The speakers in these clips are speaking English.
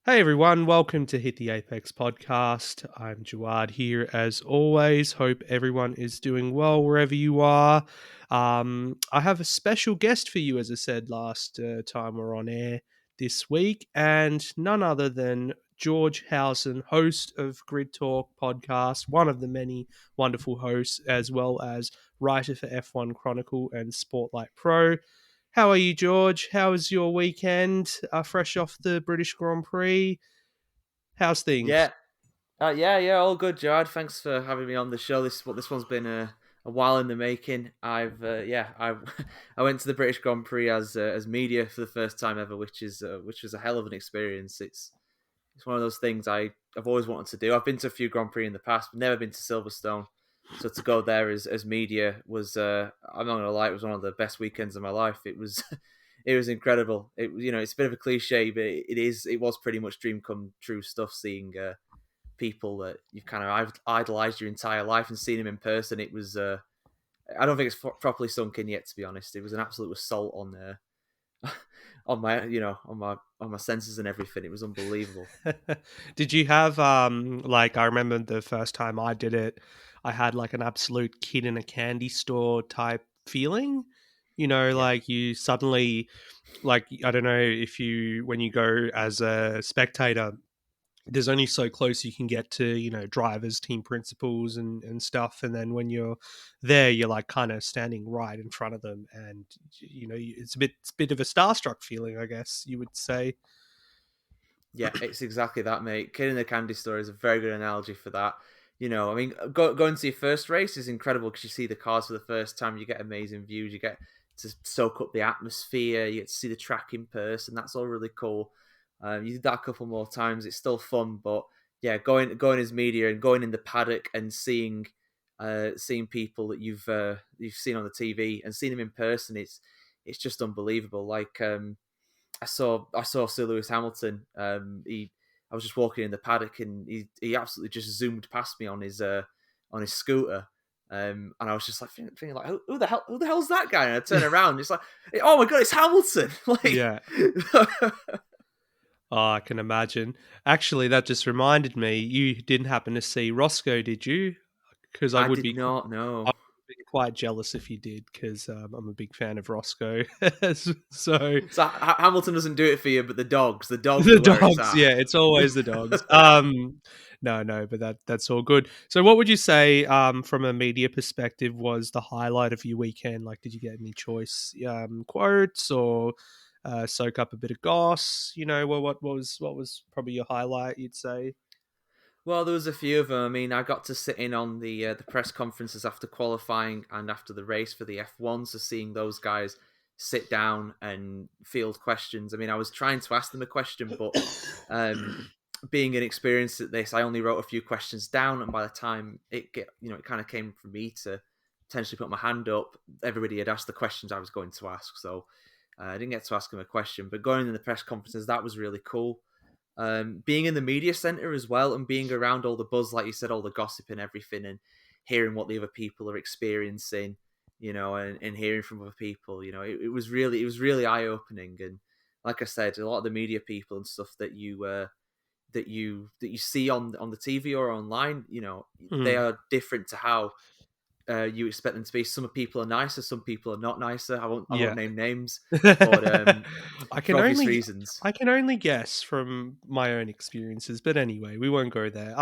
Hey everyone, welcome to Hit the Apex podcast. I'm Jawad here as always. Hope everyone is doing well wherever you are. I have a special guest for you, as I said last time we're on air this week, and none other than George Howson, host of Grid Talk podcast, one of the many wonderful hosts, as well as writer for F1 Chronicle and Spotlight Pro. How are you, George? How was your weekend? Fresh off the British Grand Prix. How's things? Yeah, yeah, all good, Jawad. Thanks for having me on the show. This one's been a while in the making. I I went to the British Grand Prix as media for the first time ever, which was a hell of an experience. It's one of those things I've always wanted to do. I've been to a few Grand Prix in the past, but never been to Silverstone. So to go there as media was I'm not gonna lie, it was one of the best weekends of my life. It was it was incredible. It's a bit of a cliche, but it was pretty much dream come true stuff. Seeing people that you've kind of idolized your entire life and seen them in person. It was I don't think it's properly sunk in yet, to be honest. It was an absolute assault on on my on my senses and everything. It was unbelievable. Did you have like I remember the first time I did it, I had like an absolute kid in a candy store type feeling. Yeah, Like you suddenly like I don't know if you when you go as a spectator there's only so close you can get to drivers, team principals, and stuff, and then when you're there you're like kind of standing right in front of them, and it's a bit of a starstruck feeling, I guess you would say. yeah, it's exactly that, mate. Kid in the candy store is a very good analogy for that. I mean, going to your first race is incredible because you see the cars for the first time. You get amazing views. You get to soak up the atmosphere. You get to see the track in person. That's all really cool. You did that a couple more times. It's still fun, but yeah, going as media and going in the paddock and seeing people that you've seen on the TV and seeing them in person. It's just unbelievable. Like I saw Sir Lewis Hamilton. I was just walking in the paddock and he absolutely just zoomed past me on his scooter. And I was just like thinking like, who the hell's that guy? And I turn around, and it's like, oh my god, it's Hamilton! Like, Yeah. Oh, I can imagine. Actually, that just reminded me, you didn't happen to see Roscoe, did you? Because I I would did be not I know. would be quite jealous if you did, because I'm a big fan of Roscoe. So So Hamilton doesn't do it for you, but the dogs the are where it's dogs, at. yeah, it's always the dogs. No, but that's all good. So, what would you say, from a media perspective, was the highlight of your weekend? Like, did you get any choice quotes or soak up a bit of goss? What was probably your highlight? You'd say. Well, there was a few of them. I mean, I got to sit in on the press conferences after qualifying and after the race for the F1. So seeing those guys sit down and field questions. I mean, I was trying to ask them a question, but um, being inexperienced at this, I only wrote a few questions down, and by the time it kind of came for me to potentially put my hand up, everybody had asked the questions I was going to ask. So I didn't get to ask them a question, but going in the press conferences, that was really cool. Being in the media center as well and being around all the buzz, like you said, all the gossip and everything, and hearing what the other people are experiencing, and hearing from other people, it was really eye opening. And like I said, a lot of the media people and stuff that you see on the TV or online, they Hmm. are different to how you expect them to be. Some people are nicer, some people are not nicer. I won't Yeah. name names, but I for can obvious only reasons. I can only guess from my own experiences, but anyway, we won't go there.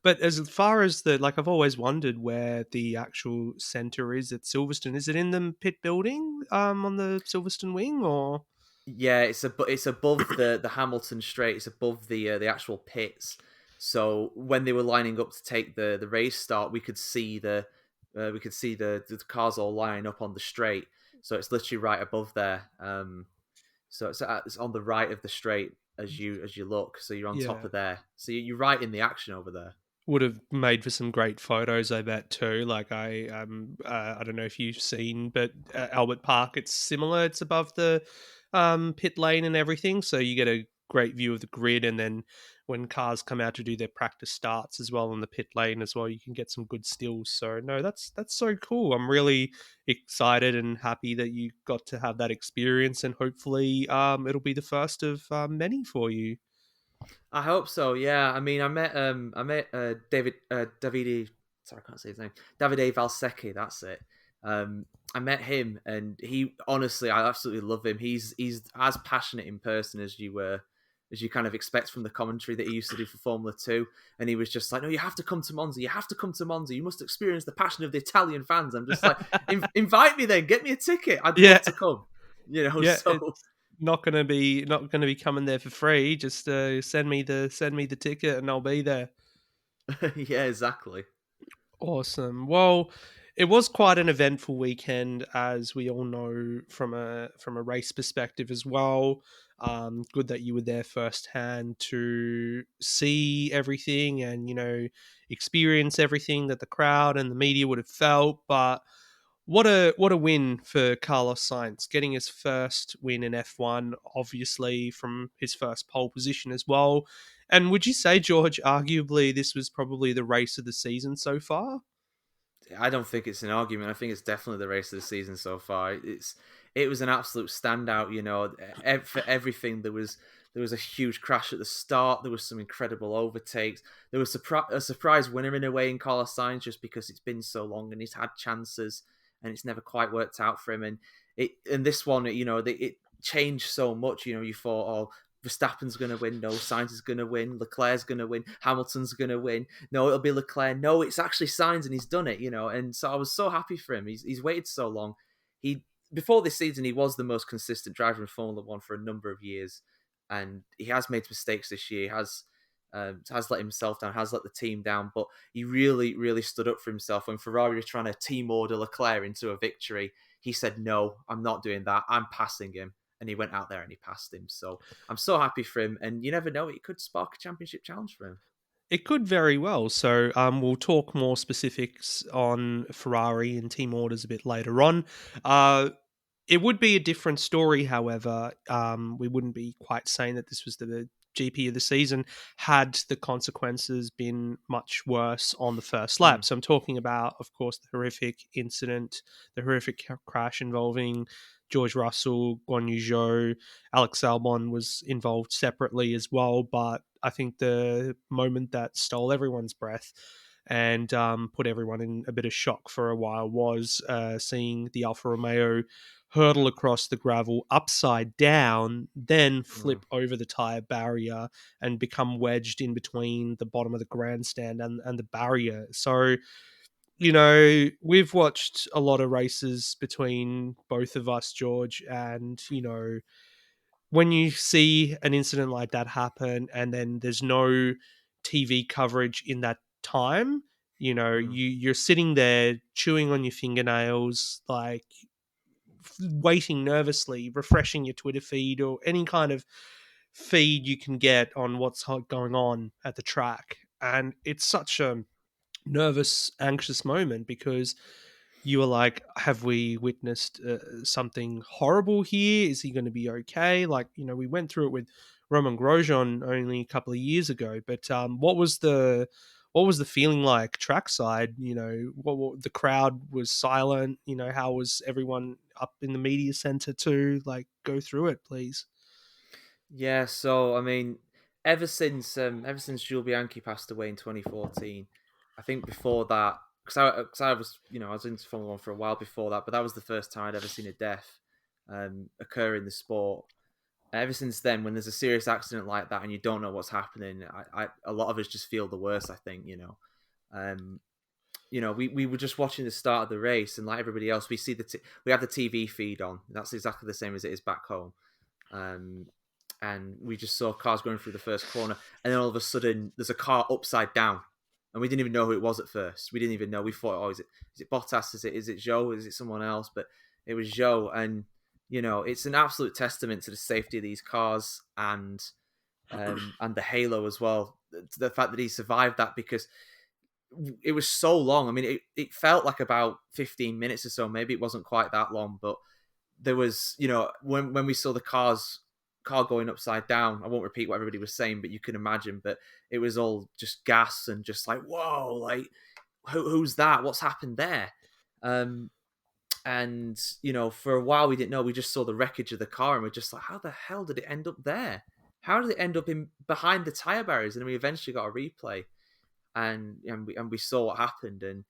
But as far as I've always wondered where the actual center is at Silverstone. Is it in the pit building, on the Silverstone wing, or? Yeah, it's above the Hamilton Straight. It's above the actual pits. So when they were lining up to take the race start, we could see the cars all lining up on the straight. So it's literally right above there. So it's on the right of the straight as you look. So you're on top Yeah. of there. So you're right in the action over there. Would have made for some great photos, I bet too. Like I don't know if you've seen, but Albert Park, it's similar. It's above the pit lane and everything, so you get a great view of the grid. And then when cars come out to do their practice starts as well on the pit lane as well, you can get some good stills. So no, that's so cool. I'm really excited and happy that you got to have that experience, and hopefully it'll be the first of many for you. I hope so. Yeah, I mean, I met Davide. Sorry, I can't say his name. Davide Valsecchi. That's it. I met him, and he honestly, I absolutely love him. He's as passionate in person as you kind of expect from the commentary that he used to do for Formula Two. And he was just like, "No, you have to come to Monza. You have to come to Monza. You must experience the passion of the Italian fans." I'm just like, invite me then, get me a ticket. I'd Yeah, love to come. You know, yeah. so It's not gonna be coming there for free. Just send me the ticket and I'll be there. yeah, exactly. Awesome. Well, it was quite an eventful weekend, as we all know from a race perspective as well. Good that you were there firsthand to see everything and experience everything that the crowd and the media would have felt. But what a win for Carlos Sainz, getting his first win in F1, obviously from his first pole position as well. And would you say, George, arguably this was probably the race of the season so far? I don't think it's an argument. I think it's definitely the race of the season so far. It was an absolute standout. You know, for everything there was a huge crash at the start. There was some incredible overtakes. There was a surprise winner in a way in Carlos Sainz just because it's been so long and he's had chances and it's never quite worked out for him. And this one, it changed so much. You know, you thought, oh, Verstappen's going to win. No, Sainz is going to win. Leclerc's going to win. Hamilton's going to win. No, it'll be Leclerc. No, it's actually Sainz, and he's done it. And so I was so happy for him. He's waited so long. He Before this season, he was the most consistent driver in Formula One for a number of years, and he has made mistakes this year. He has let himself down, has let the team down, but he really, really stood up for himself when Ferrari was trying to team order Leclerc into a victory. He said, "No, I'm not doing that. I'm passing him." And he went out there and he passed him. So I'm so happy for him. And you never know, it could spark a championship challenge for him. It could very well. So we'll talk more specifics on Ferrari and team orders a bit later on. It would be a different story, however. We wouldn't be quite saying that this was the GP of the season had the consequences been much worse on the first lap. Mm, So I'm talking about, of course, the horrific incident, the horrific crash involving George Russell, Guan Yu Zhou, Alex Albon was involved separately as well. But I think the moment that stole everyone's breath and put everyone in a bit of shock for a while was seeing the Alfa Romeo hurdle across the gravel upside down, then mm. flip over the tire barrier and become wedged in between the bottom of the grandstand and the barrier. So, we've watched a lot of races between both of us, George, and, when you see an incident like that happen and then there's no TV coverage in that time, Mm. you're sitting there chewing on your fingernails, like waiting nervously, refreshing your Twitter feed or any kind of feed you can get on what's going on at the track. And it's such a nervous, anxious moment because you were like, have we witnessed something horrible here? Is he going to be okay? Like, we went through it with Roman Grosjean only a couple of years ago, but what was the feeling like trackside? The crowd was silent. How was everyone up in the media center too? Like, go through it, please. Yeah, so I mean, ever since Jules Bianchi passed away in 2014, I think before that, because I was I was into Formula One for a while before that, but that was the first time I'd ever seen a death occur in the sport. Ever since then, when there's a serious accident like that and you don't know what's happening, a lot of us just feel the worst. I think um, we were just watching the start of the race, and like everybody else, we have the TV feed on. That's exactly the same as it is back home. Um, and we just saw cars going through the first corner, and then all of a sudden there's a car upside down, and we didn't even know who it was at first. We didn't even know. We thought, oh, is it Bottas? Is it Joe? Is it someone else? But it was Joe, and it's an absolute testament to the safety of these cars and the halo as well. The fact that he survived that, because it was so long. I mean, it felt like about 15 minutes or so. Maybe it wasn't quite that long, but there was, when we saw the car going upside down, I won't repeat what everybody was saying, but you can imagine. But it was all just gas and just like, whoa, like who's that? What's happened there? Um, and for a while we didn't know. We just saw the wreckage of the car, and we're just like, how the hell did it end up there? how did it end up in behind the tire barriers? And then we eventually got a replay, and we saw what happened. And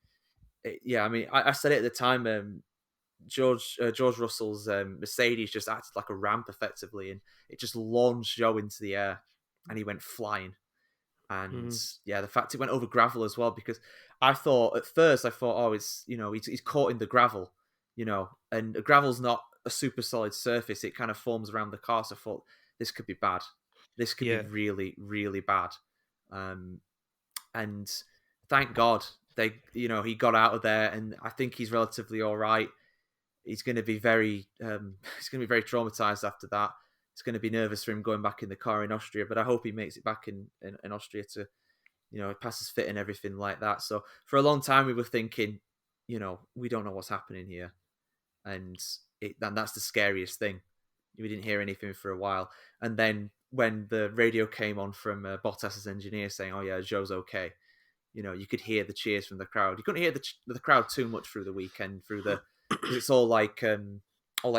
yeah, I mean, I said it at the time. George Russell's Mercedes just acted like a ramp effectively, and it just launched Joe into the air, and he went flying. And Mm. yeah, the fact it went over gravel as well, because I thought at first, oh, it's, he's caught in the gravel, and gravel's not a super solid surface. It kind of forms around the car. So I thought this could be bad. This could be Yeah, really, really bad. Um, and thank God he got out of there, and I think he's relatively all right. He's going to be very he's going to be very traumatized after that. It's going to be nervous for him going back in the car in Austria, but I hope he makes it back in Austria to, passes fit and everything like that. So for a long time we were thinking, we don't know what's happening here, and that's the scariest thing. We didn't hear anything for a while, and then when the radio came on from Bottas's engineer saying, "Oh yeah, Joe's okay," you could hear the cheers from the crowd. You couldn't hear the crowd too much through the weekend, because it's all like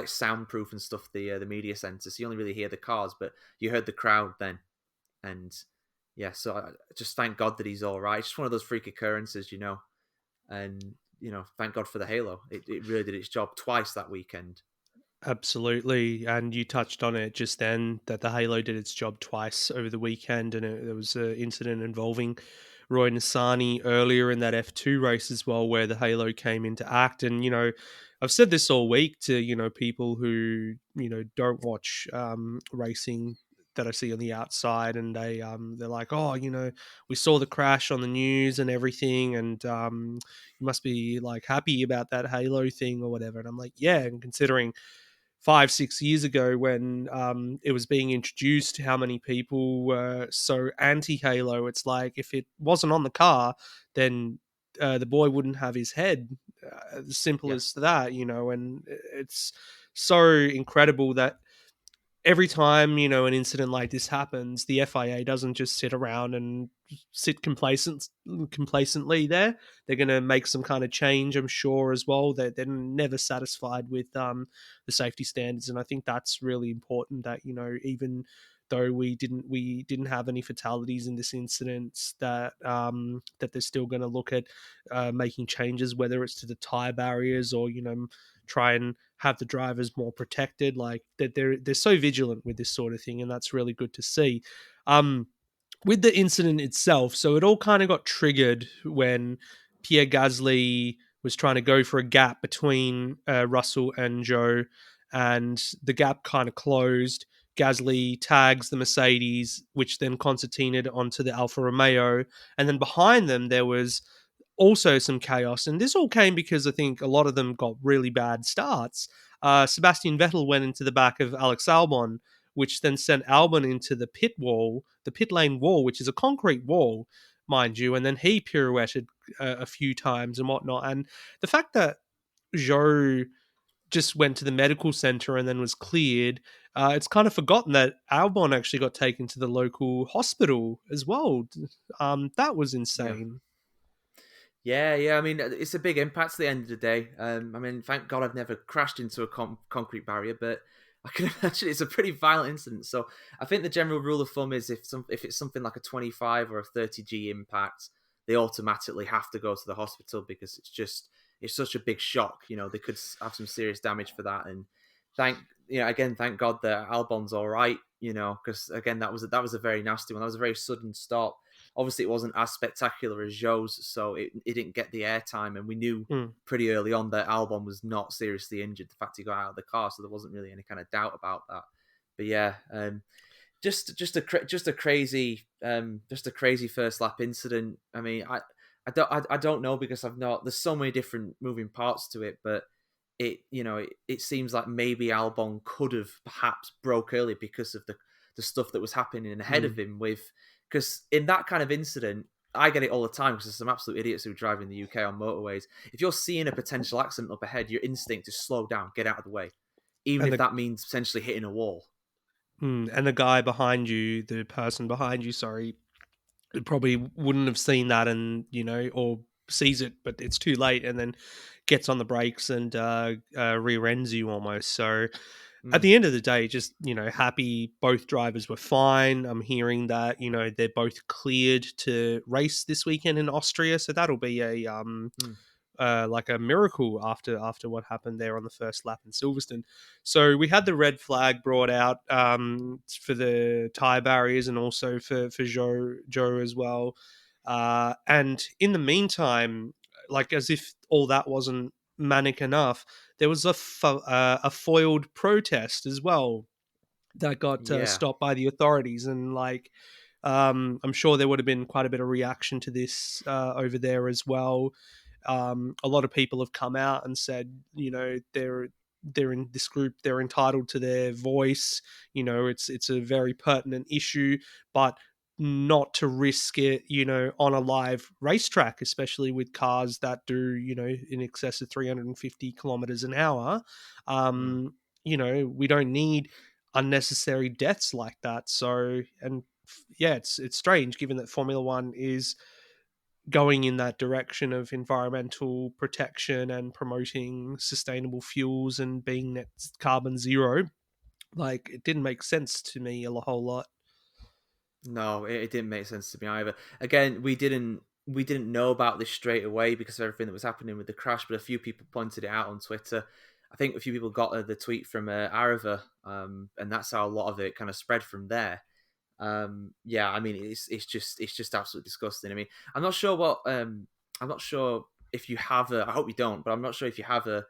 soundproof and stuff. The media center, so you only really hear the cars, but you heard the crowd then, and yeah. So I just thank God that he's all right. It's just one of those freak occurrences, and thank God for the halo. It really did its job twice that weekend. absolutely. And you touched on it just then that the Halo did its job twice over the weekend, and there was an incident involving Roy Nissany earlier in that F2 race as well, where the Halo came into act. And I've said this all week to people who don't watch racing that I see on the outside, and they're like, oh, we saw the crash on the news and everything, and you must be like happy about that Halo thing or whatever. And I'm like, yeah, and considering 5 6 years ago when it was being introduced, how many people were so anti Halo. It's like if it wasn't on the car, then the boy wouldn't have his head. As simple Yeah, as that, and it's so incredible that every time an incident like this happens, the FIA doesn't just sit around and sit complacently there. They're going to make some kind of change, I'm sure, as well. They're never satisfied with the safety standards, and I think that's really important. That even though we didn't have any fatalities in this incident, that they're still going to look at making changes, whether it's to the tire barriers or try and have the drivers more protected. Like that they're so vigilant with this sort of thing, and that's really good to see. Um, with the incident itself, so it all kind of got triggered when Pierre Gasly was trying to go for a gap between Russell and Joe, and the gap kind of closed. Gasly tags the Mercedes, which then concertinaed onto the Alfa Romeo, and then behind them there was also some chaos. And this all came because I think a lot of them got really bad starts. Sebastian Vettel went into the back of Alex Albon, which then sent Albon into the pit lane wall, which is a concrete wall, mind you. And then he pirouetted a few times and whatnot. And the fact that Joe just went to the medical center and then was cleared, it's kind of forgotten that Albon actually got taken to the local hospital as well. That was yeah. insane. Yeah. I mean, it's a big impact at the end of the day. I mean, thank God I've never crashed into a concrete barrier, but I can imagine it's a pretty violent incident. So I think the general rule of thumb is if it's something like a 25 or a 30G impact, they automatically have to go to the hospital, because it's such a big shock. They could have some serious damage for that. And thank God that Albon's all right. Because again, that was a very nasty one. That was a very sudden stop. Obviously, it wasn't as spectacular as Joe's, so it didn't get the airtime, and we knew Mm. pretty early on that Albon was not seriously injured. The fact he got out of the car, so there wasn't really any kind of doubt about that. But yeah, just a crazy first lap incident. I mean, I don't know, because I've not. There's so many different moving parts to it, but it seems like maybe Albon could have perhaps broke early because of the stuff that was happening ahead of Mm. him with. Because in that kind of incident, I get it all the time, because there's some absolute idiots who drive in the UK on motorways. If you're seeing a potential accident up ahead, your instinct is slow down, get out of the way, even And if the that means potentially hitting a wall. and the guy behind you, the person behind you, sorry, probably wouldn't have seen that, and or sees it, but it's too late, and then gets on the brakes and rear ends you almost. So At Mm. the end of the day, just, happy both drivers were fine. I'm hearing that, they're both cleared to race this weekend in Austria, so that'll be Mm. like a miracle after what happened there on the first lap in Silverstone. So we had the red flag brought out for the tire barriers and also for Joe as well. And in the meantime, like as if all that wasn't manic enough, there was a foiled protest as well that got Yeah. stopped by the authorities, and like I'm sure there would have been quite a bit of reaction to this over there as well. A lot of people have come out and said, they're in this group, they're entitled to their voice. It's a very pertinent issue, but not to risk it, on a live racetrack, especially with cars that do, in excess of 350 kilometers an hour. Mm. We don't need unnecessary deaths like that. So, and yeah, it's strange given that Formula One is going in that direction of environmental protection and promoting sustainable fuels and being net carbon zero. Like, it didn't make sense to me a whole lot. No, it didn't make sense to me either. Again, we didn't know about this straight away because of everything that was happening with the crash, but a few people pointed it out on Twitter. I think a few people got the tweet from Arava, and that's how a lot of it kind of spread from there. Yeah, I mean, it's just absolutely disgusting. I mean, I'm not sure if you have a. I hope you don't, but I'm not sure if you have an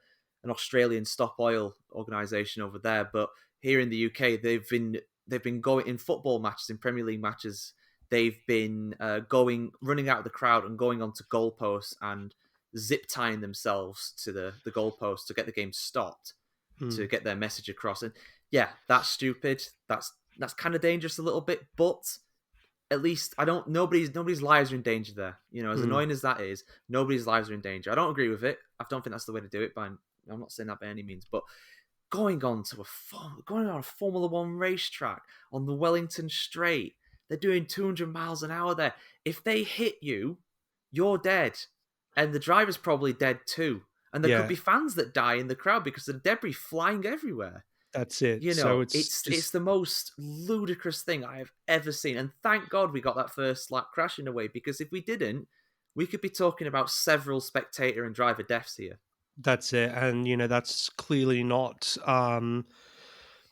Australian stop oil organization over there. But here in the UK, they've been going in football matches, in Premier League matches. They've been running out of the crowd and going onto goalposts and zip tying themselves to the goalpost to get the game stopped, Hmm. to get their message across. And yeah, that's stupid. That's kind of dangerous a little bit, but at least I don't. Nobody's lives are in danger there. As Hmm. annoying as that is, nobody's lives are in danger. I don't agree with it. I don't think that's the way to do it. But I'm not saying that by any means. But going on a Formula One racetrack on the Wellington Straight, they're doing 200 miles an hour there. If they hit you, you're dead, and the driver's probably dead too. And there could Yeah, be fans that die in the crowd because of the debris flying everywhere. that's it. So it's It's just the most ludicrous thing I have ever seen. And thank God we got that first lap crashing away, because if we didn't, we could be talking about several spectator and driver deaths here. that's it. And that's clearly not on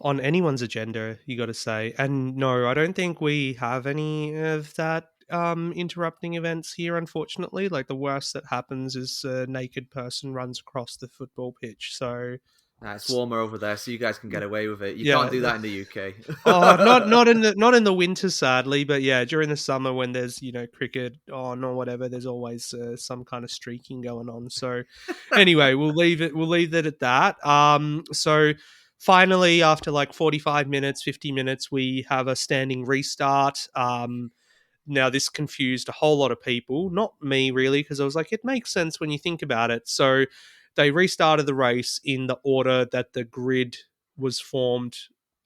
anyone's agenda, you got to say. And no, I don't think we have any of that interrupting events here, unfortunately. Like, the worst that happens is a naked person runs across the football pitch. So Nah, it's warmer over there, so you guys can get away with it. You can't yeah. do that in the UK. Oh, not in the winter, sadly, but yeah, during the summer when there's cricket on or whatever, there's always some kind of streaking going on. So anyway, we'll leave it at that. So finally, after like 45 minutes, 50 minutes, we have a standing restart. Now, this confused a whole lot of people, not me really, because I was like, it makes sense when you think about it. So they restarted the race in the order that the grid was formed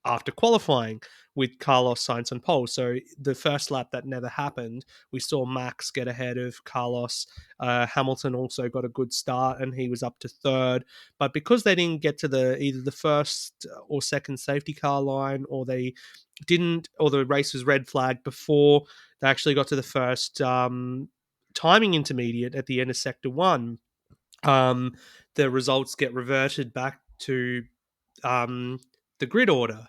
after qualifying, with Carlos Sainz on pole. So the first lap that never happened, we saw Max get ahead of Carlos. Hamilton also got a good start and he was up to third. But because they didn't get to either the first or second safety car line, or they didn't, or the race was red flagged before they actually got to the first timing intermediate at the end of sector one, the results get reverted back to um, the grid order.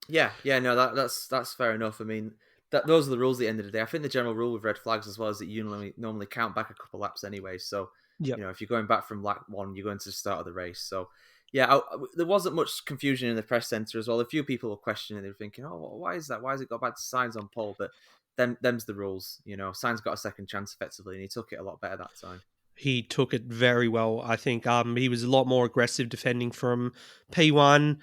Yeah, no, that's fair enough. I mean, those are the rules at the end of the day. I think the general rule with red flags as well is that you normally count back a couple laps anyway. So, Yep. if you're going back from lap one, you're going to the start of the race. So, yeah, there wasn't much confusion in the press center as well. A few people were questioning. They were thinking, "Oh, why is that? Why has it got back to Sainz on pole?" But them's the rules. Sainz got a second chance effectively, and he took it a lot better that time. He took it very well. I think he was a lot more aggressive defending from P1.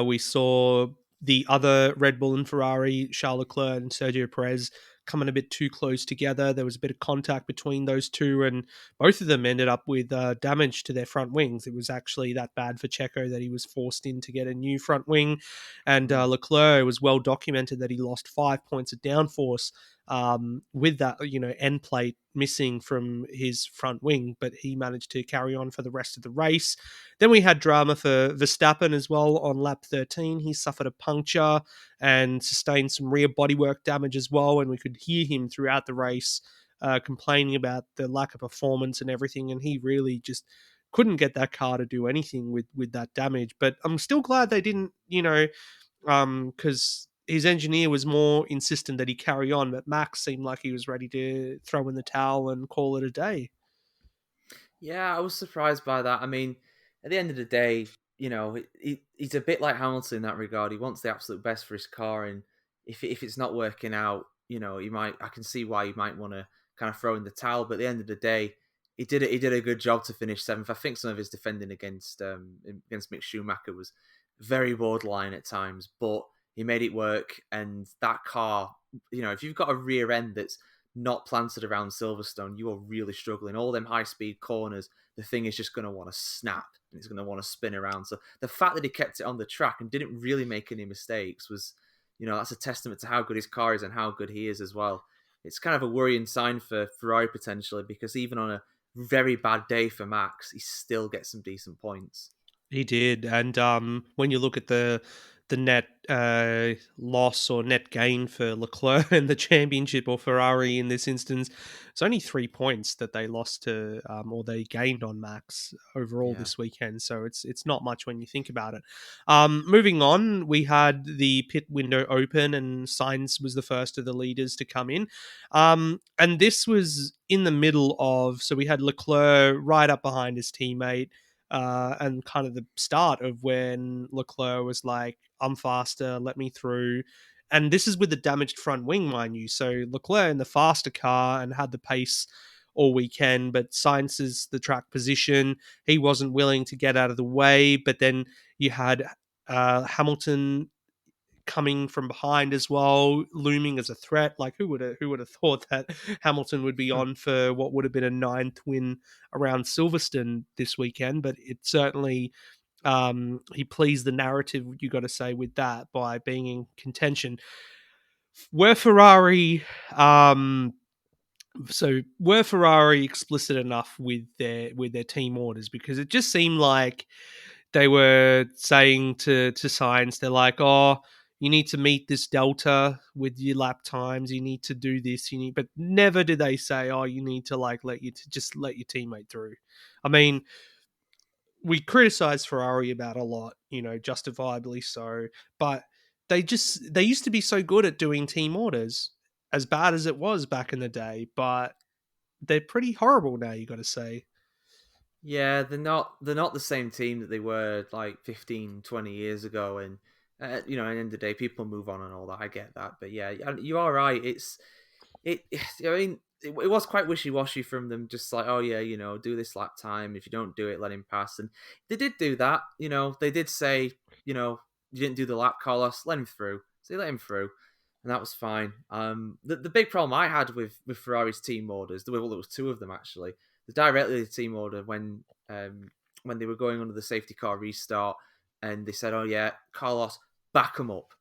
We saw the other Red Bull and Ferrari, Charles Leclerc and Sergio Perez, coming a bit too close together. There was a bit of contact between those two, and both of them ended up with damage to their front wings. It was actually that bad for Checo that he was forced in to get a new front wing. And Mm. Leclerc, was well documented that he lost 5 points of downforce with that, end plate missing from his front wing, but he managed to carry on for the rest of the race. Then we had drama for Verstappen as well on lap 13. He suffered a puncture and sustained some rear bodywork damage as well, and we could hear him throughout the race complaining about the lack of performance and everything, and he really just couldn't get that car to do anything with that damage. But I'm still glad they didn't, because his engineer was more insistent that he carry on, but Max seemed like he was ready to throw in the towel and call it a day. Yeah, I was surprised by that. I mean, at the end of the day, he's a bit like Hamilton in that regard. He wants the absolute best for his car, and if it's not working out, he might. I can see why he might want to kind of throw in the towel. But at the end of the day, he did it. He did a good job to finish seventh. I think some of his defending against Mick Schumacher was very borderline at times, but he made it work. And that car, if you've got a rear end that's not planted around Silverstone, you are really struggling. All them high speed corners, the thing is just going to want to snap and it's going to want to spin around. So the fact that he kept it on the track and didn't really make any mistakes was, that's a testament to how good his car is and how good he is as well. It's kind of a worrying sign for Ferrari potentially, because even on a very bad day for Max, he still gets some decent points. He did, and when you look at the net loss or net gain for Leclerc in the championship, or Ferrari in this instance, it's only 3 points that they lost to, or they gained on Max overall Yeah. this weekend. So it's not much when you think about it. Moving on, we had the pit window open, and Sainz was the first of the leaders to come in, and this was in the middle of. So we had Leclerc right up behind his teammate. And kind of the start of when Leclerc was like, I'm faster, let me through. And this is with the damaged front wing, mind you. So Leclerc in the faster car and had the pace all weekend, but Sainz is the track position. He wasn't willing to get out of the way, but then you had Hamilton coming from behind as well, looming as a threat. Like who would have thought that Hamilton would be on for what would have been a ninth win around Silverstone this weekend? But it certainly he pleased the narrative, you got to say, with that by being in contention. Were Ferrari were Ferrari explicit enough with their team orders? Because it just seemed like they were saying to Sainz, they're like, oh, you need to meet this delta with your lap times. You need to do this. But never did they say, oh, you need to like just let your teammate through. I mean, we criticize Ferrari about a lot, justifiably so, but they used to be so good at doing team orders, as bad as it was back in the day, but they're pretty horrible now, you got to say. Yeah, they're not the same team that they were like 15, 20 years ago, and at the end of the day, people move on and all that. I get that, but yeah, you are right. It. I mean, it was quite wishy washy from them. Just like, oh yeah, do this lap time. If you don't do it, let him pass. And they did do that. They did say, you didn't do the lap, Carlos. Let him through. So they let him through, and that was fine. The big problem I had with Ferrari's team orders, there was two of them actually. The directly the team order when they were going under the safety car restart, and they said, "Oh yeah, Carlos, back him up,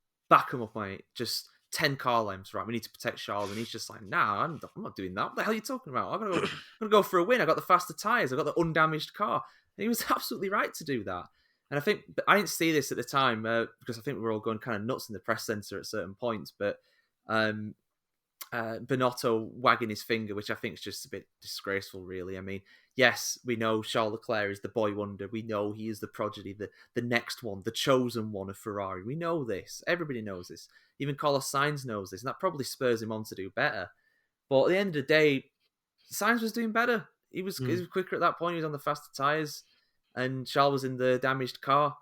mate. Just 10 car lengths, right? We need to protect Charles." And he's just like, "Nah, I'm not doing that. What the hell are you talking about? I'm gonna go for a win. I got the faster tires. I got the undamaged car." And he was absolutely right to do that. And I didn't see this at the time because I think we were all going kind of nuts in the press center at certain points, but. Binotto wagging his finger, which I think is just a bit disgraceful, really. I mean, yes, we know Charles Leclerc is the boy wonder. We know he is the prodigy, the next one, the chosen one of Ferrari. We know this. Everybody knows this. Even Carlos Sainz knows this, and that probably spurs him on to do better. But at the end of the day, Sainz was doing better. He was quicker at that point. He was on the faster tyres, and Charles was in the damaged car.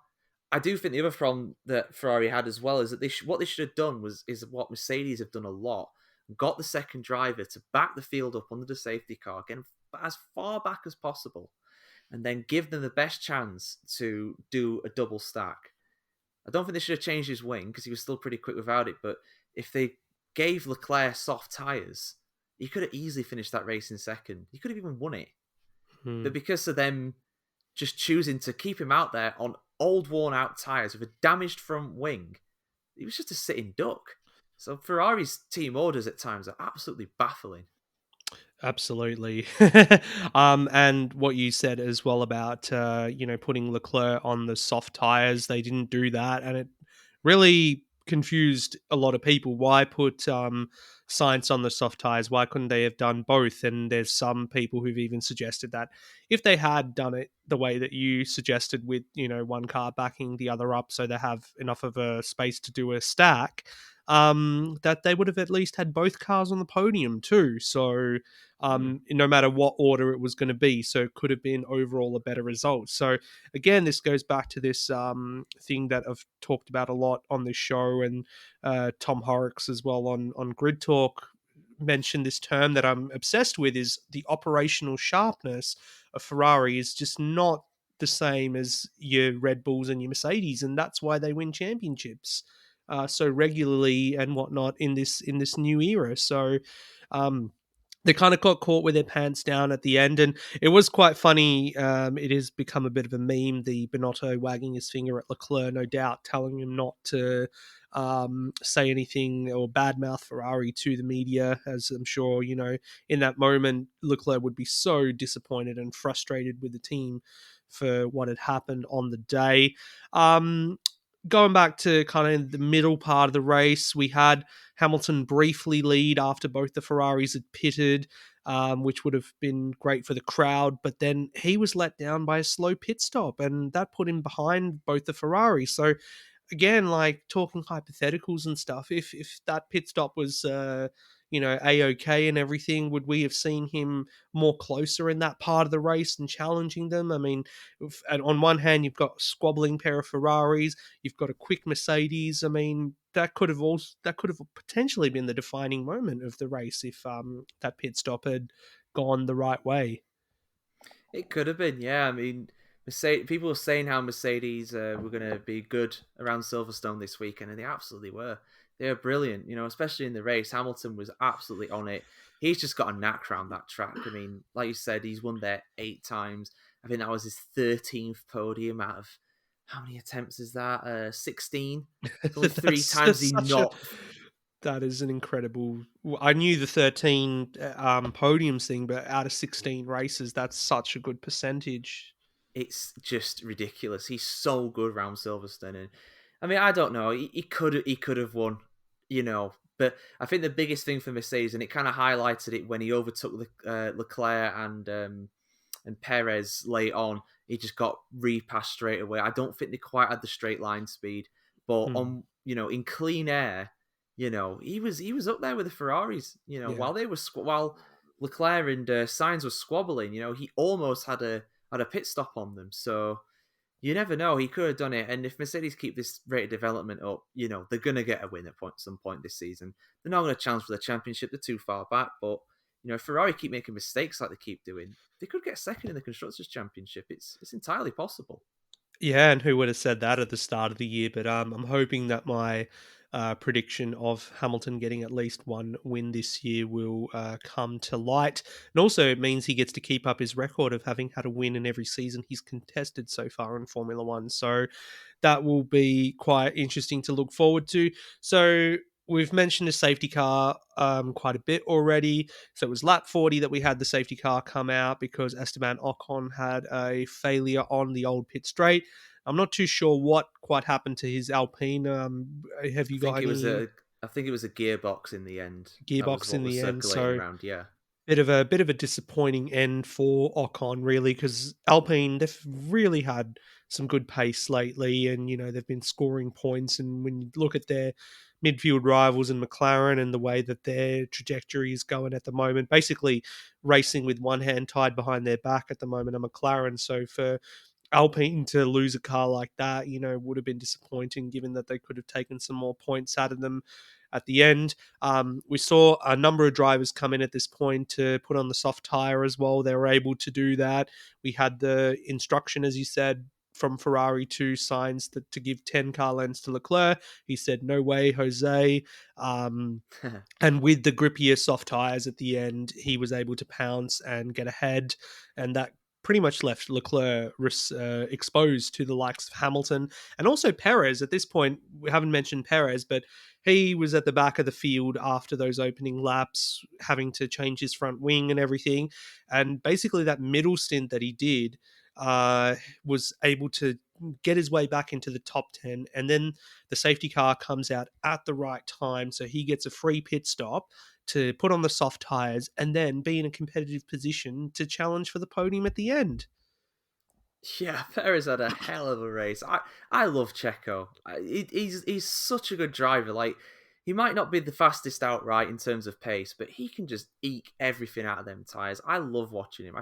I do think the other problem that Ferrari had as well is that what they should have done is what Mercedes have done a lot. Got the second driver to back the field up under the safety car, get as far back as possible, and then give them the best chance to do a double stack. I don't think they should have changed his wing because he was still pretty quick without it, but if they gave Leclerc soft tyres, he could have easily finished that race in second. He could have even won it. But because of them just choosing to keep him out there on old worn out tyres with a damaged front wing, he was just a sitting duck. So Ferrari's team orders at times are absolutely baffling. Absolutely. And what you said as well about putting Leclerc on the soft tires, they didn't do that, and it really confused a lot of people. Why put Science on the soft tires? Why couldn't they have done both? And there's some people who've even suggested that if they had done it the way that you suggested, with one car backing the other up, so they have enough of a space to do a stack. That they would have at least had both cars on the podium too. So Hmm. no matter what order it was going to be. So it could have been overall a better result. So again, this goes back to this thing that I've talked about a lot on this show, and Tom Horrocks as well on Grid Talk mentioned this term that I'm obsessed with, is the operational sharpness of Ferrari is just not the same as your Red Bulls and your Mercedes, and that's why they win championships so regularly and whatnot in this new era. So um, they kind of got caught with their pants down at the end, and it was quite funny. It has become a bit of a meme. The Bonotto wagging his finger at Leclerc, no doubt, telling him not to say anything or badmouth Ferrari to the media, as I'm sure in that moment Leclerc would be so disappointed and frustrated with the team for what had happened on the day. Um, Going back to kind of the middle part of the race, we had Hamilton briefly lead after both the Ferraris had pitted, which would have been great for the crowd. But then he was let down by a slow pit stop, and that put him behind both the Ferraris. So again, like talking hypotheticals and stuff, if that pit stop was a okay and everything, would we have seen him more closer in that part of the race and challenging them? I mean, and on one hand you've got a squabbling pair of Ferraris, you've got a quick Mercedes. I mean, that could have potentially been the defining moment of the race if that pit stop had gone the right way. It could have been, yeah. I mean, Mercedes, people were saying how Mercedes were going to be good around Silverstone this weekend, and they absolutely were. They were brilliant, especially in the race. Hamilton was absolutely on it. He's just got a knack around that track. I mean, like you said, he's won there 8 times. I think that was his 13th podium out of how many attempts is that? 16. It's only three That's times he such a not That is an incredible. I knew the 13 podiums thing, but out of 16 races, that's such a good percentage. it's just ridiculous. He's so good around Silverstone, and I mean, I don't know. He could have won, But I think the biggest thing for Mercedes, and it kind of highlighted it when he overtook Leclerc and Perez late on. He just got repassed straight away. I don't think they quite had the straight line speed, but Hmm. on in clean air, he was up there with the Ferraris. Yeah. While Leclerc and Sainz were squabbling, he almost had a pit stop on them. So you never know. He could have done it. And if Mercedes keep this rate of development up, they're going to get a win at some point this season. They're not going to challenge for the championship. They're too far back. But, if Ferrari keep making mistakes like they keep doing, they could get second in the Constructors' Championship. It's entirely possible. Yeah, and who would have said that at the start of the year? But I'm hoping that my prediction of Hamilton getting at least one win this year will come to light. And also, it means he gets to keep up his record of having had a win in every season he's contested so far in Formula One. So that will be quite interesting to look forward to. So we've mentioned a safety car quite a bit already. So it was lap 40 that we had the safety car come out because Esteban Ocon had a failure on the old pit straight. I'm not too sure what quite happened to his Alpine. Have I you got think it was any a I think it was a gearbox in the end. That was gearbox what in was the end? circulating So around. Yeah. bit of a disappointing end for Ocon, really, because Alpine, they've really had some good pace lately, and they've been scoring points. And when you look at their midfield rivals in McLaren and the way that their trajectory is going at the moment, basically racing with one hand tied behind their back at the moment, are McLaren. So for Alpine to lose a car like that, would have been disappointing given that they could have taken some more points out of them at the end. We saw a number of drivers come in at this point to put on the soft tire as well. They were able to do that. We had the instruction, as you said, from Ferrari to Sainz to give 10 car lengths to Leclerc. He said, "No way, Jose." Um, and with the grippier soft tires at the end, he was able to pounce and get ahead, and that pretty much left Leclerc exposed to the likes of Hamilton and also Perez. At this point, we haven't mentioned Perez, but he was at the back of the field after those opening laps, having to change his front wing and everything. And basically, that middle stint that he did was able to get his way back into the top 10. And then the safety car comes out at the right time. So he gets a free pit stop to put on the soft tyres and then be in a competitive position to challenge for the podium at the end. Yeah, Perez had a hell of a race. I love Checo. He's such a good driver. Like, he might not be the fastest outright in terms of pace, but he can just eke everything out of them tires. I love watching him.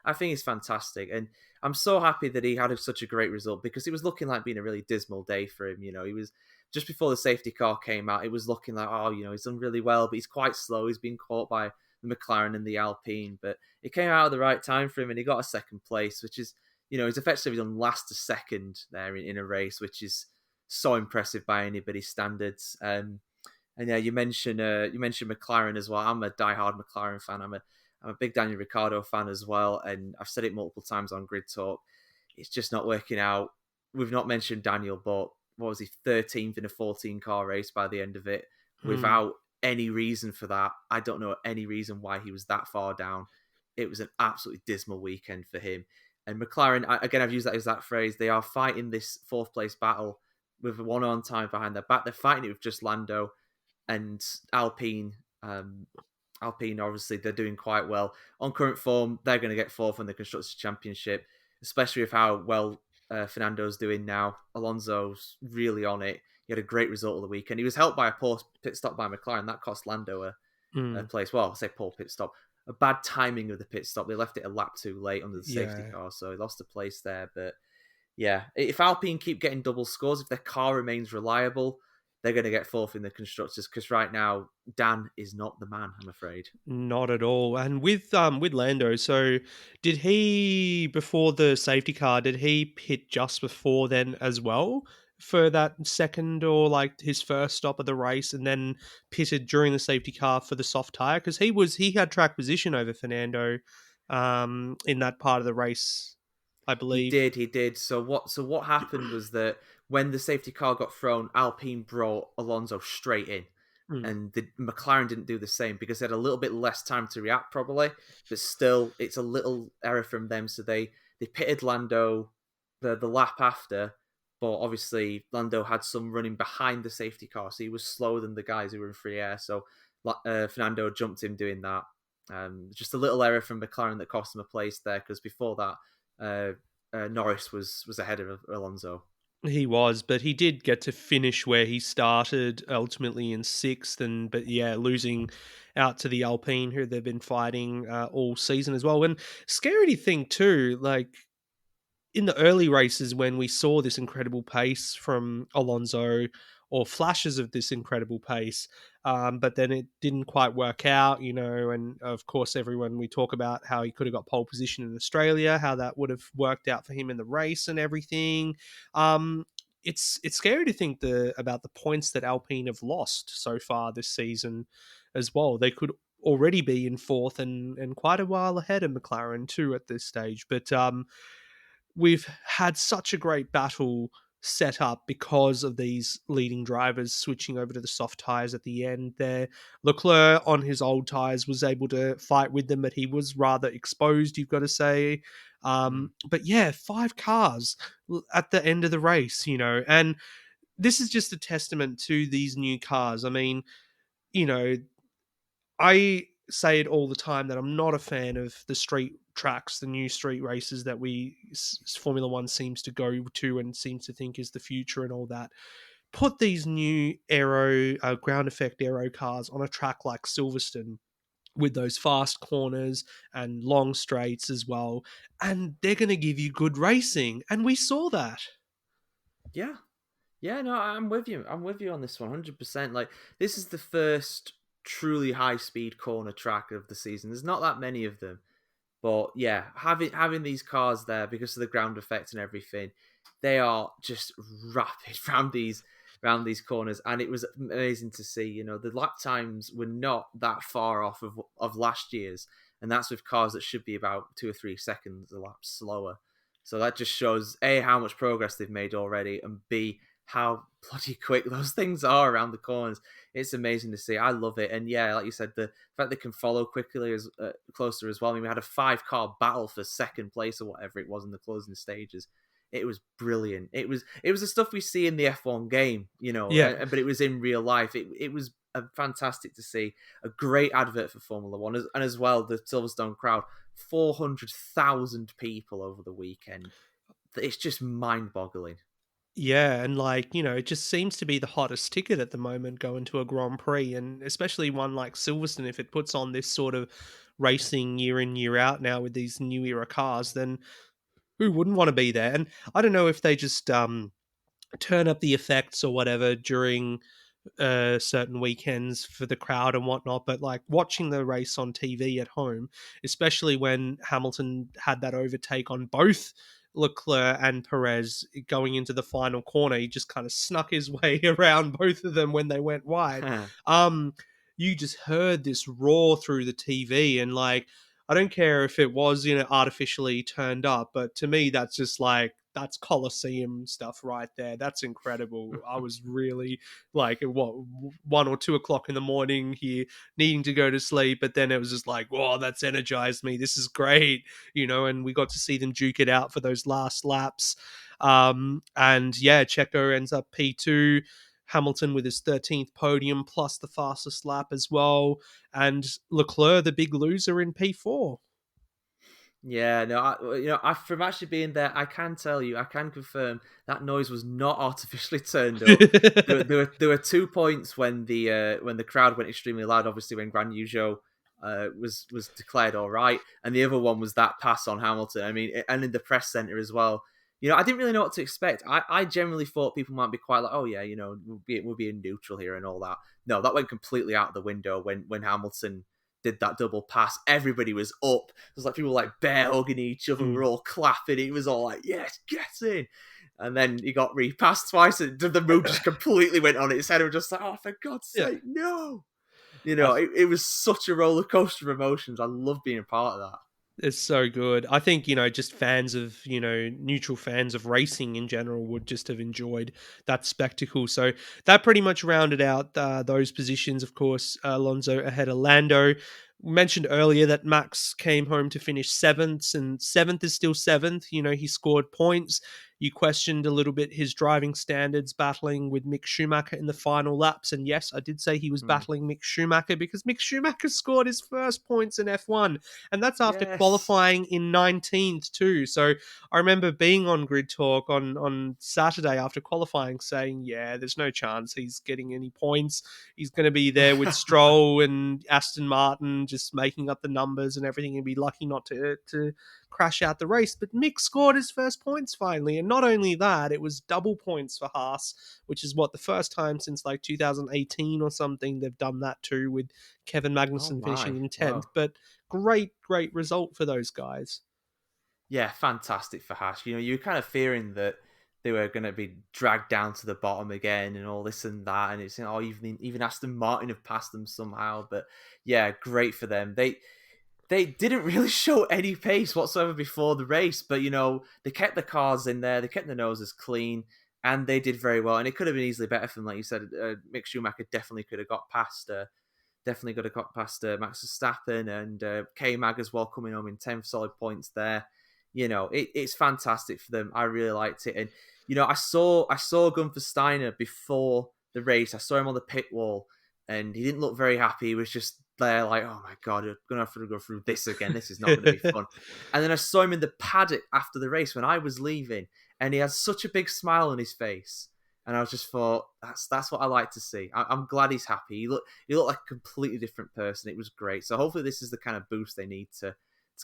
I think he's fantastic, and I'm so happy that he had such a great result because it was looking like being a really dismal day for him. You know, he was just before the safety car came out. It was looking like, oh, you know, he's done really well, but he's quite slow. He's been caught by the McLaren and the Alpine, but it came out at the right time for him, and he got a second place, which is, you know, he's effectively done last to second there in a race, which is so impressive by anybody's standards. And yeah, you mentioned McLaren as well. I'm a diehard McLaren fan. I'm a big Daniel Ricciardo fan as well, and I've said it multiple times on Grid Talk. It's just not working out. We've not mentioned Daniel, but what was he, 13th in a 14-car race by the end of it, without any reason for that. I don't know any reason why he was that far down. It was an absolutely dismal weekend for him. And McLaren, again, I've used that exact phrase. They are fighting this fourth place battle with one on time behind their back. They're fighting it with just Lando and Alpine. Alpine, obviously, they're doing quite well. On current form, they're going to get fourth in the Constructors' Championship, especially with how well Fernando's doing now. Alonso's really on it. He had a great result of the weekend. He was helped by a poor pit stop by McLaren. That cost Lando a place. Well, I say poor pit stop. A bad timing of the pit stop. They left it a lap too late under the safety car, so he lost a place there. But yeah, if Alpine keep getting double scores, if their car remains reliable, they're going to get fourth in the constructors. Because right now, Dan is not the man, I'm afraid. Not at all. And with Lando, so did he, before the safety car, did he pit just before then as well for that second or like his first stop of the race, and then pitted during the safety car for the soft tire? Because he had track position over Fernando in that part of the race, I believe. He did. So what happened was that when the safety car got thrown, Alpine brought Alonso straight in. Mm. And the McLaren didn't do the same because they had a little bit less time to react, probably. But still, it's a little error from them. So they pitted Lando the lap after, but obviously Lando had some running behind the safety car, so he was slower than the guys who were in free air. So Fernando jumped him doing that. Just a little error from McLaren that cost him a place there, because before that, Norris was ahead of Alonso. He was, but he did get to finish where he started, ultimately in sixth, but yeah, losing out to the Alpine, who they've been fighting all season as well. And scary to think too, like in the early races when we saw this incredible pace from Alonso, or flashes of this incredible pace, but then it didn't quite work out, you know. And of course, everyone, we talk about how he could have got pole position in Australia, how that would have worked out for him in the race and everything. It's scary to think about the points that Alpine have lost so far this season as well. They could already be in fourth and quite a while ahead of McLaren too at this stage. But we've had such a great battle set up because of these leading drivers switching over to the soft tyres at the end there. Leclerc on his old tyres was able to fight with them, but he was rather exposed, you've got to say. But yeah, 5 cars at the end of the race, you know, and this is just a testament to these new cars. I mean, you know, I say it all the time that I'm not a fan of the street tracks, the new street races that Formula One seems to go to and seems to think is the future and all that. Put these new ground effect aero cars on a track like Silverstone with those fast corners and long straights as well, and they're going to give you good racing. And we saw that. Yeah. Yeah, no, I'm with you. I'm with you on this 100%. Like, this is the first truly high-speed corner track of the season. There's not that many of them. But yeah, having these cars there because of the ground effect and everything, they are just rapid round these corners, and it was amazing to see. You know, the lap times were not that far off of last year's, and that's with cars that should be about 2 or 3 seconds a lap slower. So that just shows A, how much progress they've made already, and B, how bloody quick those things are around the corners. It's amazing to see. I love it. And yeah, like you said, the fact they can follow quickly is closer as well. I mean, we had a 5 car battle for second place or whatever it was in the closing stages. It was brilliant. It was the stuff we see in the F1 game, Yeah. but it was in real life. It was fantastic to see. A great advert for Formula One, and as well the Silverstone crowd, 400,000 people over the weekend. It's just mind-boggling. Yeah, and like, it just seems to be the hottest ticket at the moment going to a Grand Prix, and especially one like Silverstone, if it puts on this sort of racing year in, year out now with these new era cars, then who wouldn't want to be there? And I don't know if they just turn up the effects or whatever during certain weekends for the crowd and whatnot, but like watching the race on TV at home, especially when Hamilton had that overtake on both Leclerc and Perez going into the final corner, he just kind of snuck his way around both of them when they went wide. Um, you just heard this roar through the TV, and like, I don't care if it was, artificially turned up, but to me, that's just like, that's Coliseum stuff right there. That's incredible. I was really like, at what, 1 or 2 o'clock in the morning here, needing to go to sleep, but then it was just like, whoa, that's energized me. This is great, and we got to see them duke it out for those last laps. And yeah, Checo ends up P2. Hamilton with his 13th podium plus the fastest lap as well, and Leclerc the big loser in P4. Yeah, no, from actually being there, I can tell you, I can confirm that noise was not artificially turned up. There were 2 points when the crowd went extremely loud. Obviously, when Gran Yujo was declared all right, and the other one was that pass on Hamilton. I mean, and in the press center as well. I didn't really know what to expect. I generally thought people might be quite like, oh yeah, we'll be in neutral here and all that. No, that went completely out the window when Hamilton did that double pass. Everybody was up. It was like people were like bear hugging each other. We Mm. were all clapping. It was all like, yes, get in. And then he got repassed twice, and the mood just completely went on its head. And we're just like, oh, for God's Yeah. sake, no. I It was such a roller coaster of emotions. I love being a part of that. It's so good. I think, just fans of, neutral fans of racing in general would just have enjoyed that spectacle. So that pretty much rounded out those positions. Of course, Alonso ahead of Lando. We mentioned earlier that Max came home to finish seventh, and seventh is still seventh. He scored points. You questioned a little bit his driving standards, battling with Mick Schumacher in the final laps. And yes, I did say he was Hmm. battling Mick Schumacher because Mick Schumacher scored his first points in F1, and that's after Yes. qualifying in 19th too. So I remember being on Grid Talk on Saturday after qualifying saying, yeah, there's no chance he's getting any points. He's going to be there with Stroll and Aston Martin just making up the numbers and everything, and be lucky not to crash out the race. But Mick scored his first points finally, and not only that, it was double points for Haas, which is what, the first time since like 2018 or something they've done that too, with Kevin Oh Magnussen finishing my. in 10th. Wow. But great result for those guys. Yeah, fantastic for Hash. You were kind of fearing that they were going to be dragged down to the bottom again and all this and that. And it's, even Aston Martin have passed them somehow. But yeah, great for them. They didn't really show any pace whatsoever before the race, but they kept the cars in there, they kept the noses clean, and they did very well. And it could have been easily better for them, like you said. Mick Schumacher definitely could have got past. Definitely got to got past Max Verstappen, and K Mag as well, coming home in 10 solid points there. It's fantastic for them. I really liked it, and I saw Gunther Steiner before the race. I saw him on the pit wall, and he didn't look very happy. He was just there like, oh my God, I'm gonna have to go through this again. This is not going to be fun. And then I saw him in the paddock after the race when I was leaving, and he had such a big smile on his face. And I was just thought, that's what I like to see. I'm glad he's happy. He looked like a completely different person. It was great. So hopefully this is the kind of boost they need to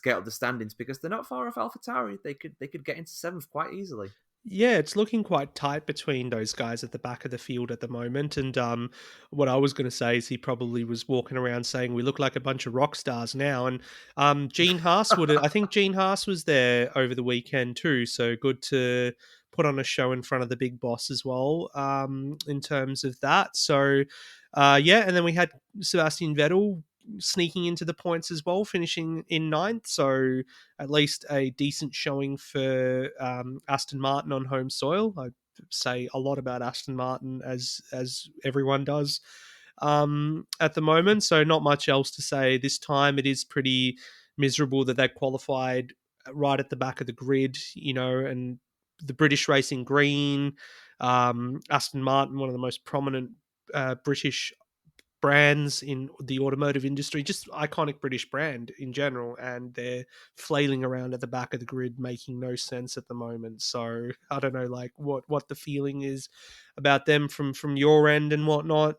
get up the standings, because they're not far off AlphaTauri. They could get into seventh quite easily. Yeah, it's looking quite tight between those guys at the back of the field at the moment. And what I was going to say is he probably was walking around saying we look like a bunch of rock stars now. And I think Gene Haas was there over the weekend too. So good to put on a show in front of the big boss as well, in terms of that. So yeah, and then we had Sebastian Vettel sneaking into the points as well, finishing in ninth. So at least a decent showing for Aston Martin on home soil. I say a lot about Aston Martin, as everyone does at the moment. So not much else to say this time. It is pretty miserable that they qualified right at the back of the grid, and the British racing green, Aston Martin, one of the most prominent British brands in the automotive industry, just iconic British brand in general, and they're flailing around at the back of the grid, making no sense at the moment. So I don't know, like what the feeling is about them from your end and whatnot.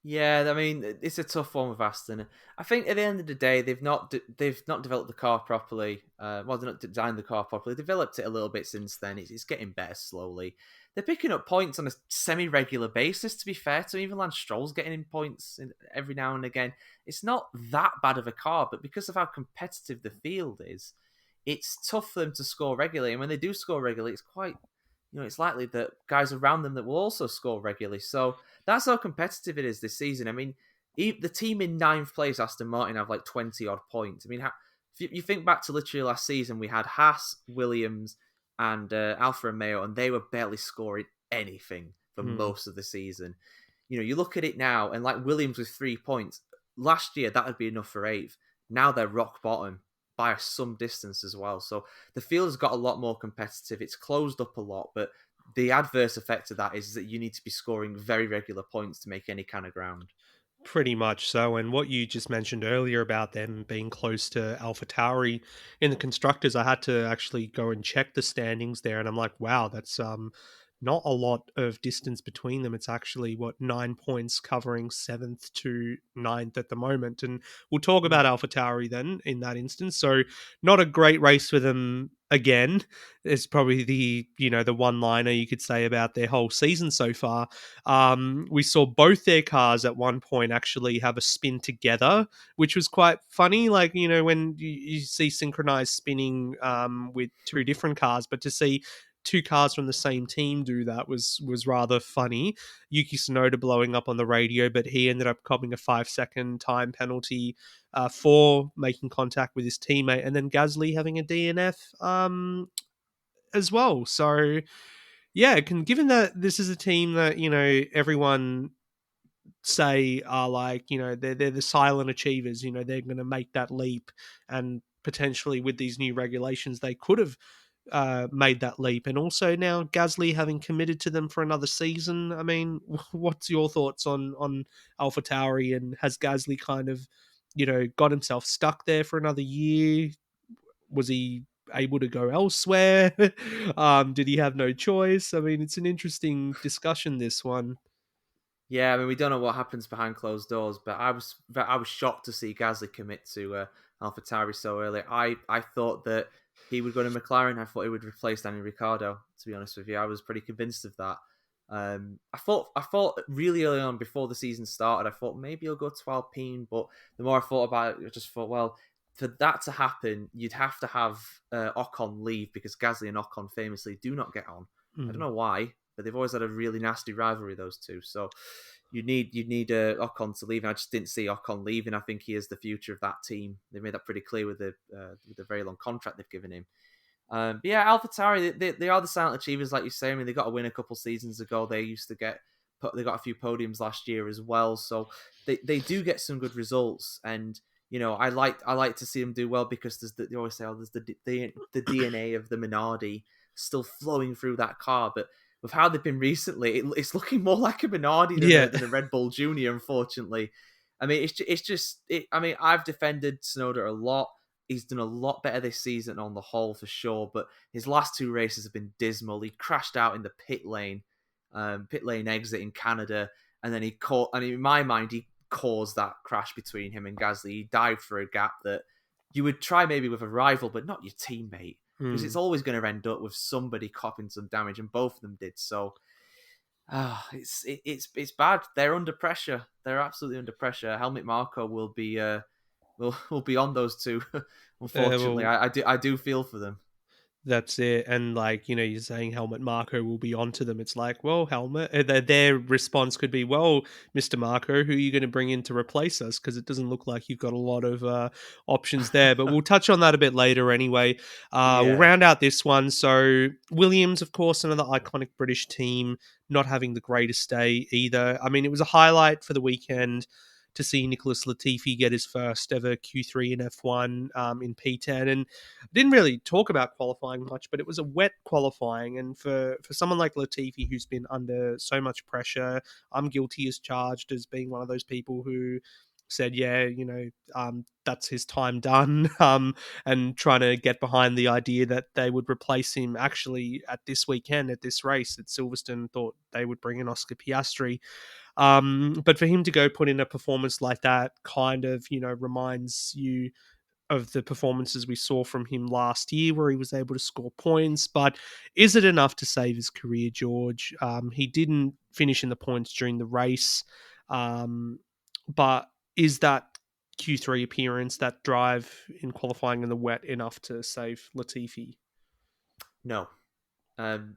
Yeah, I mean it's a tough one with Aston. I think at the end of the day, they've not developed the car properly. Well, they've not designed the car properly. Developed it a little bit since then. It's getting better slowly. They're picking up points on a semi-regular basis. To be fair to them, even Lance Stroll's getting in points every now and again. It's not that bad of a car, but because of how competitive the field is, it's tough for them to score regularly. And when they do score regularly, it's quite it's likely that guys around them that will also score regularly. So that's how competitive it is this season. I mean, the team in ninth place, Aston Martin, have like 20 odd points. I mean, if you think back to literally last season, we had Haas, Williams, and Alfa Romeo, and they were barely scoring anything for Hmm. most of the season. You look at it now, and like Williams with 3 points last year, that would be enough for eighth. Now they're rock bottom by some distance as well. So the field has got a lot more competitive. It's closed up a lot, but the adverse effect of that is that you need to be scoring very regular points to make any kind of ground. Pretty much so. And what you just mentioned earlier about them being close to AlphaTauri in the constructors, I had to actually go and check the standings there, and I'm like, wow, that's not a lot of distance between them. It's actually what 9 points covering seventh to ninth at the moment. And we'll talk Mm. about AlphaTauri then in that instance. So not a great race for them again. It's probably the one liner you could say about their whole season so far. We saw both their cars at one point actually have a spin together, which was quite funny. Like, when you see synchronized spinning with two different cars, but to see two cars from the same team do that was rather funny. Yuki Tsunoda blowing up on the radio, but he ended up copping a 5-second time penalty for making contact with his teammate, and then Gasly having a DNF as well. So yeah, given that this is a team that everyone say are like they're the silent achievers, they're going to make that leap, and potentially with these new regulations they could have made that leap. And also now Gasly having committed to them for another season. I mean, what's your thoughts on AlphaTauri, and has Gasly kind of got himself stuck there for another year? Was he able to go elsewhere? Did he have no choice? I mean, it's an interesting discussion, this one. Yeah, I mean, we don't know what happens behind closed doors, but I was shocked to see Gasly commit to AlphaTauri so early. I thought that he would go to McLaren. I thought he would replace Daniel Ricciardo. To be honest with you, I was pretty convinced of that. I thought really early on before the season started, I thought maybe he'll go to Alpine, but the more I thought about it, I just thought, well, for that to happen, you'd have to have Ocon leave because Gasly and Ocon famously do not get on. I don't Mm. know why, but they've always had a really nasty rivalry, those two. So you need Ocon to leave, and I just didn't see Ocon leaving. I think he is the future of that team. They made that pretty clear with the very long contract they've given him. But yeah, AlphaTauri, they are the silent achievers, like you say. I mean, they got a win a couple seasons ago. They used to they got a few podiums last year as well. So they do get some good results, and I like to see them do well because they always say, oh, there's the DNA of the Minardi still flowing through that car, but with how they've been recently, it's looking more like a Minardi than Yeah. a Red Bull Junior. Unfortunately, I mean, I mean, I've defended Snowder a lot. He's done a lot better this season on the whole for sure, but his last two races have been dismal. He crashed out in the pit lane exit in Canada, and then in my mind, he caused that crash between him and Gasly. He dived for a gap that you would try maybe with a rival, but not your teammate, because it's Mm. always going to end up with somebody copping some damage, and both of them did. So it's bad. They're under pressure. They're absolutely under pressure. Helmut Marko will be on those two. Unfortunately, Well, I do feel for them. That's it. And like, you're saying Helmut Marko will be onto them. It's like, well, Helmut, their response could be, well, Mr. Marko, who are you going to bring in to replace us? Because it doesn't look like you've got a lot of options there. But we'll touch on that a bit later anyway. We'll Yeah. round out this one. So Williams, of course, another iconic British team, not having the greatest day either. I mean, it was a highlight for the weekend to see Nicholas Latifi get his first ever Q3 in F1 in P10. And didn't really talk about qualifying much, but it was a wet qualifying. And for someone like Latifi, who's been under so much pressure, I'm guilty as charged as being one of those people who said, yeah, that's his time done, and trying to get behind the idea that they would replace him actually at this weekend, at this race at Silverstone, thought they would bring in Oscar Piastri. But for him to go put in a performance like that kind of, reminds you of the performances we saw from him last year where he was able to score points. But is it enough to save his career, George? He didn't finish in the points during the race. But is that Q3 appearance, that drive in qualifying in the wet, enough to save Latifi? No. Um,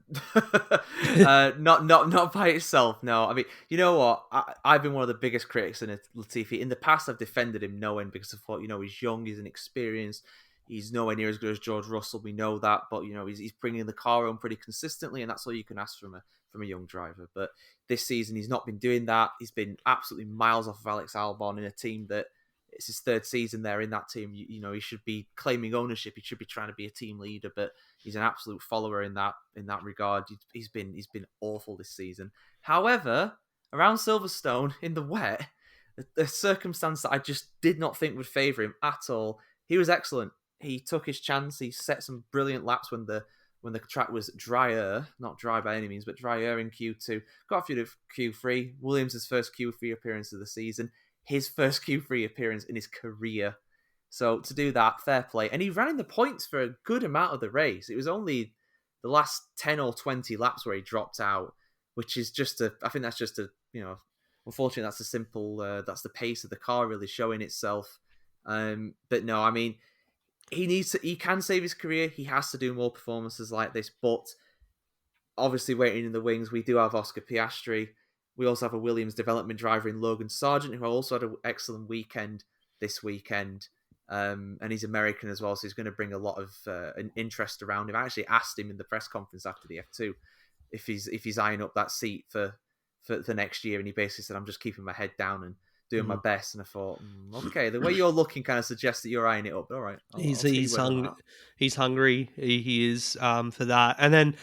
not by itself. No, I mean, you know what? I've been one of the biggest critics in Latifi. In the past, I've defended him no end because I thought, he's young, he's inexperienced, he's nowhere near as good as George Russell. We know that, but he's bringing the car home pretty consistently, and that's all you can ask from a young driver. But this season, he's not been doing that. He's been absolutely miles off of Alex Albon in a team that it's his third season there in that team. He should be claiming ownership. He should be trying to be a team leader, but he's an absolute follower in that regard. He's been awful this season. However, around Silverstone in the wet, the circumstance that I just did not think would favour him at all, he was excellent. He took his chance. He set some brilliant laps when the track was drier, not dry by any means, but drier in Q2. Got a few to Q3. Williams' first Q3 appearance of the season. His first Q3 appearance in his career. So to do that, fair play. And he ran in the points for a good amount of the race. It was only the last 10 or 20 laps where he dropped out, which is I think that's just unfortunately that's a simple, that's the pace of the car really showing itself. But no, I mean, he can save his career. He has to do more performances like this, but obviously waiting in the wings, we do have Oscar Piastri. We also have a Williams development driver in Logan Sargent, who also had an excellent weekend this weekend. And he's American as well, so he's going to bring a lot of an interest around him. I actually asked him in the press conference after the F2 if he's eyeing up that seat for next year, and he basically said, "I'm just keeping my head down and doing my best." And I thought, okay, the way you're looking kind of suggests that you're eyeing it up. But all right, He's hungry. He is for that. And then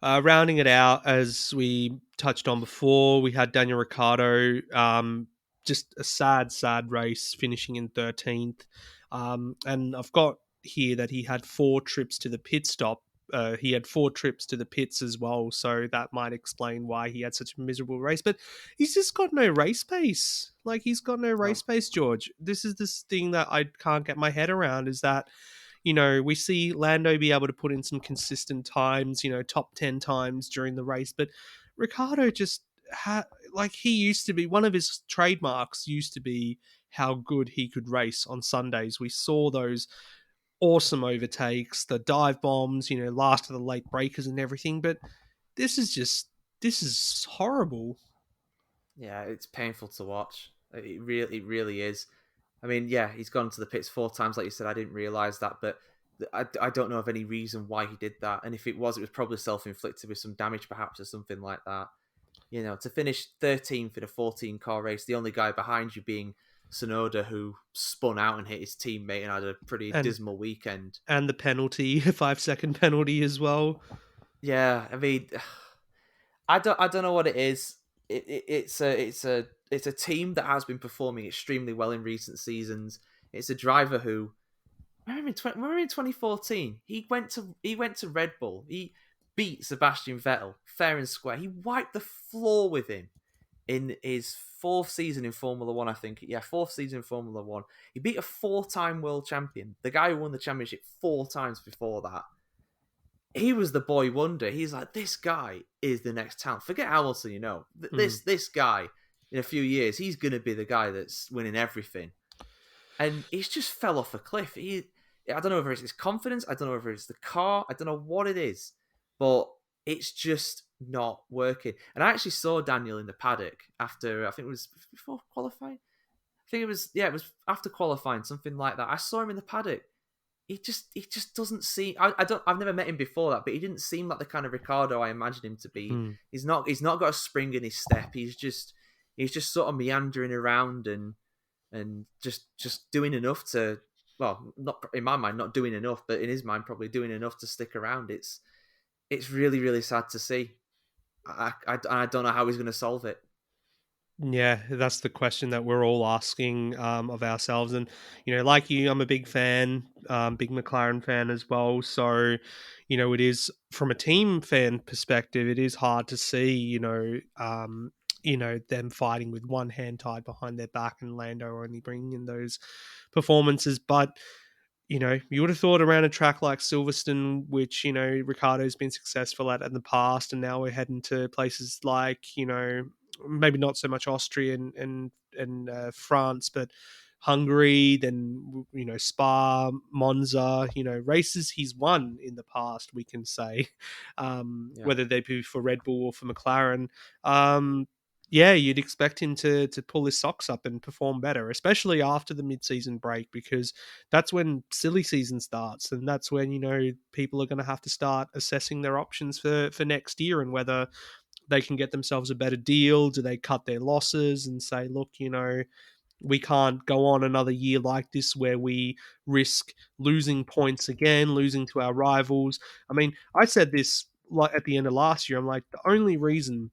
rounding it out, as we touched on before, we had Daniel Ricciardo. Just a sad race, finishing in 13th. And I've got here that he had 4 trips to the pit stop. He had 4 trips to the pits as well, so that might explain why he had such a miserable race. But he's just got no race pace. Like, he's got no race pace, George. This is this thing that I can't get my head around, is that, we see Lando be able to put in some consistent times, top 10 times during the race, but Ricciardo just he used to be, one of his trademarks used to be how good he could race on Sundays. We saw those awesome overtakes, the dive bombs, last of the late breakers and everything. But this is horrible. Yeah, it's painful to watch. It really is. I mean, yeah, he's gone to the pits 4 times, like you said. I didn't realise that, but I don't know of any reason why he did that. And if it was probably self-inflicted with some damage, perhaps, or something like that. To finish 13th in a 14-car race, the only guy behind you being Tsunoda, who spun out and hit his teammate and had a pretty dismal weekend. And the penalty, 5-second penalty as well. Yeah, I mean, I don't know what it is. It's a team that has been performing extremely well in recent seasons. It's a driver who, remember in 2014, he went to Red Bull. He beat Sebastian Vettel fair and square. He wiped the floor with him in his 4th season in Formula One, I think. Yeah, 4th season in Formula One. He beat a 4-time world champion, the guy who won the championship 4 times before that. He was the boy wonder. He's like, this guy is the next talent. Forget Hamilton, This guy, in a few years, he's going to be the guy that's winning everything. And he's just fell off a cliff. I don't know if it's his confidence. I don't know if it's the car. I don't know what it is, but it's just not working. And I actually saw Daniel in the paddock after, I think it was before qualifying. I think it was, yeah, it was after qualifying, something like that. I saw him in the paddock. He just doesn't seem. I've never met him before that, but he didn't seem like the kind of Ricardo I imagined him to be. Hmm. He's not got a spring in his step. He's just sort of meandering around and just doing enough to, well, not in my mind, not doing enough, but in his mind, probably doing enough to stick around. It's really, really sad to see. I don't know how he's going to solve it. Yeah, that's the question that we're all asking of ourselves. And, like you, I'm a big fan, big McLaren fan as well. So, it is from a team fan perspective, it is hard to see, them fighting with one hand tied behind their back and Lando only bringing in those performances. But you would have thought around a track like Silverstone, which, Ricardo's been successful at in the past, and now we're heading to places like, maybe not so much Austria and France, but Hungary, then, Spa, Monza, races he's won in the past, we can say, Yeah. whether they be for Red Bull or for McLaren. Um, yeah, you'd expect him to pull his socks up and perform better, especially after the mid-season break, because that's when silly season starts, and that's when people are going to have to start assessing their options for next year and whether they can get themselves a better deal. Do they cut their losses and say, look, we can't go on another year like this where we risk losing points again, losing to our rivals. I mean, I said this like at the end of last year. I'm like, the only reason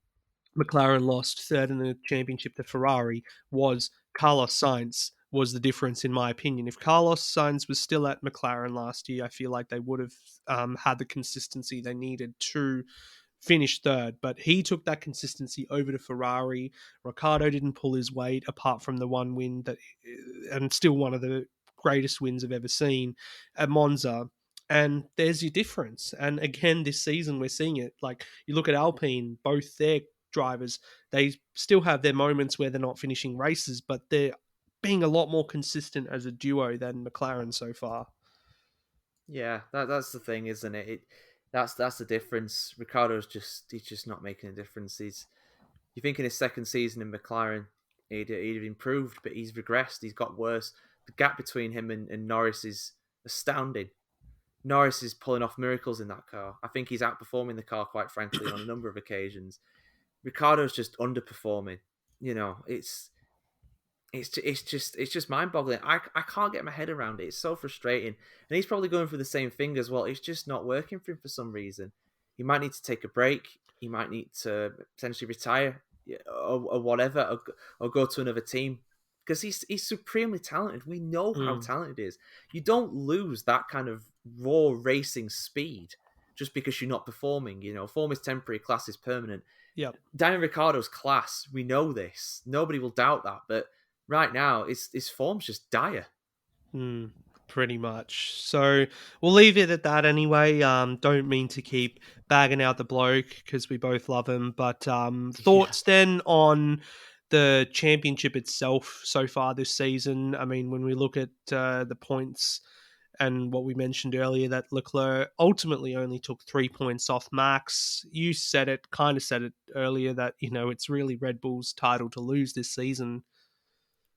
McLaren lost third in the championship to Ferrari was Carlos Sainz was the difference, in my opinion. If Carlos Sainz was still at McLaren last year, I feel like they would have had the consistency they needed to finish third. But he took that consistency over to Ferrari. Ricciardo didn't pull his weight, apart from the one win that, and still one of the greatest wins I've ever seen at Monza. And there's your difference. And again, this season we're seeing it. Like you look at Alpine, both their drivers, they still have their moments where they're not finishing races, but they're being a lot more consistent as a duo than McLaren so far. Yeah, that's the thing, isn't it? That's the difference. Ricardo's he's just not making a difference. You think in his second season in McLaren, he'd have improved, but he's regressed. He's got worse. The gap between him and Norris is astounding. Norris is pulling off miracles in that car. I think he's outperforming the car, quite frankly, on a number of occasions. Ricardo's just underperforming. You know, it's just mind boggling. I can't get my head around it. It's so frustrating. And he's probably going through the same thing as well. It's just not working for him for some reason. He might need to take a break. He might need to potentially retire, or whatever, or go to another team, because he's supremely talented. We know how Mm. talented he is. You don't lose that kind of raw racing speed just because you're not performing. Form is temporary, class is permanent. Yep. Daniel Ricciardo's class, we know this. Nobody will doubt that. But right now, his form's just dire. Mm, pretty much. So we'll leave it at that anyway. Don't mean to keep bagging out the bloke because we both love him. But Yeah. thoughts then on the championship itself so far this season? I mean, when we look at the points and what we mentioned earlier, that Leclerc ultimately only took 3 points off Max. You said it, kind of said it earlier, that it's really Red Bull's title to lose this season.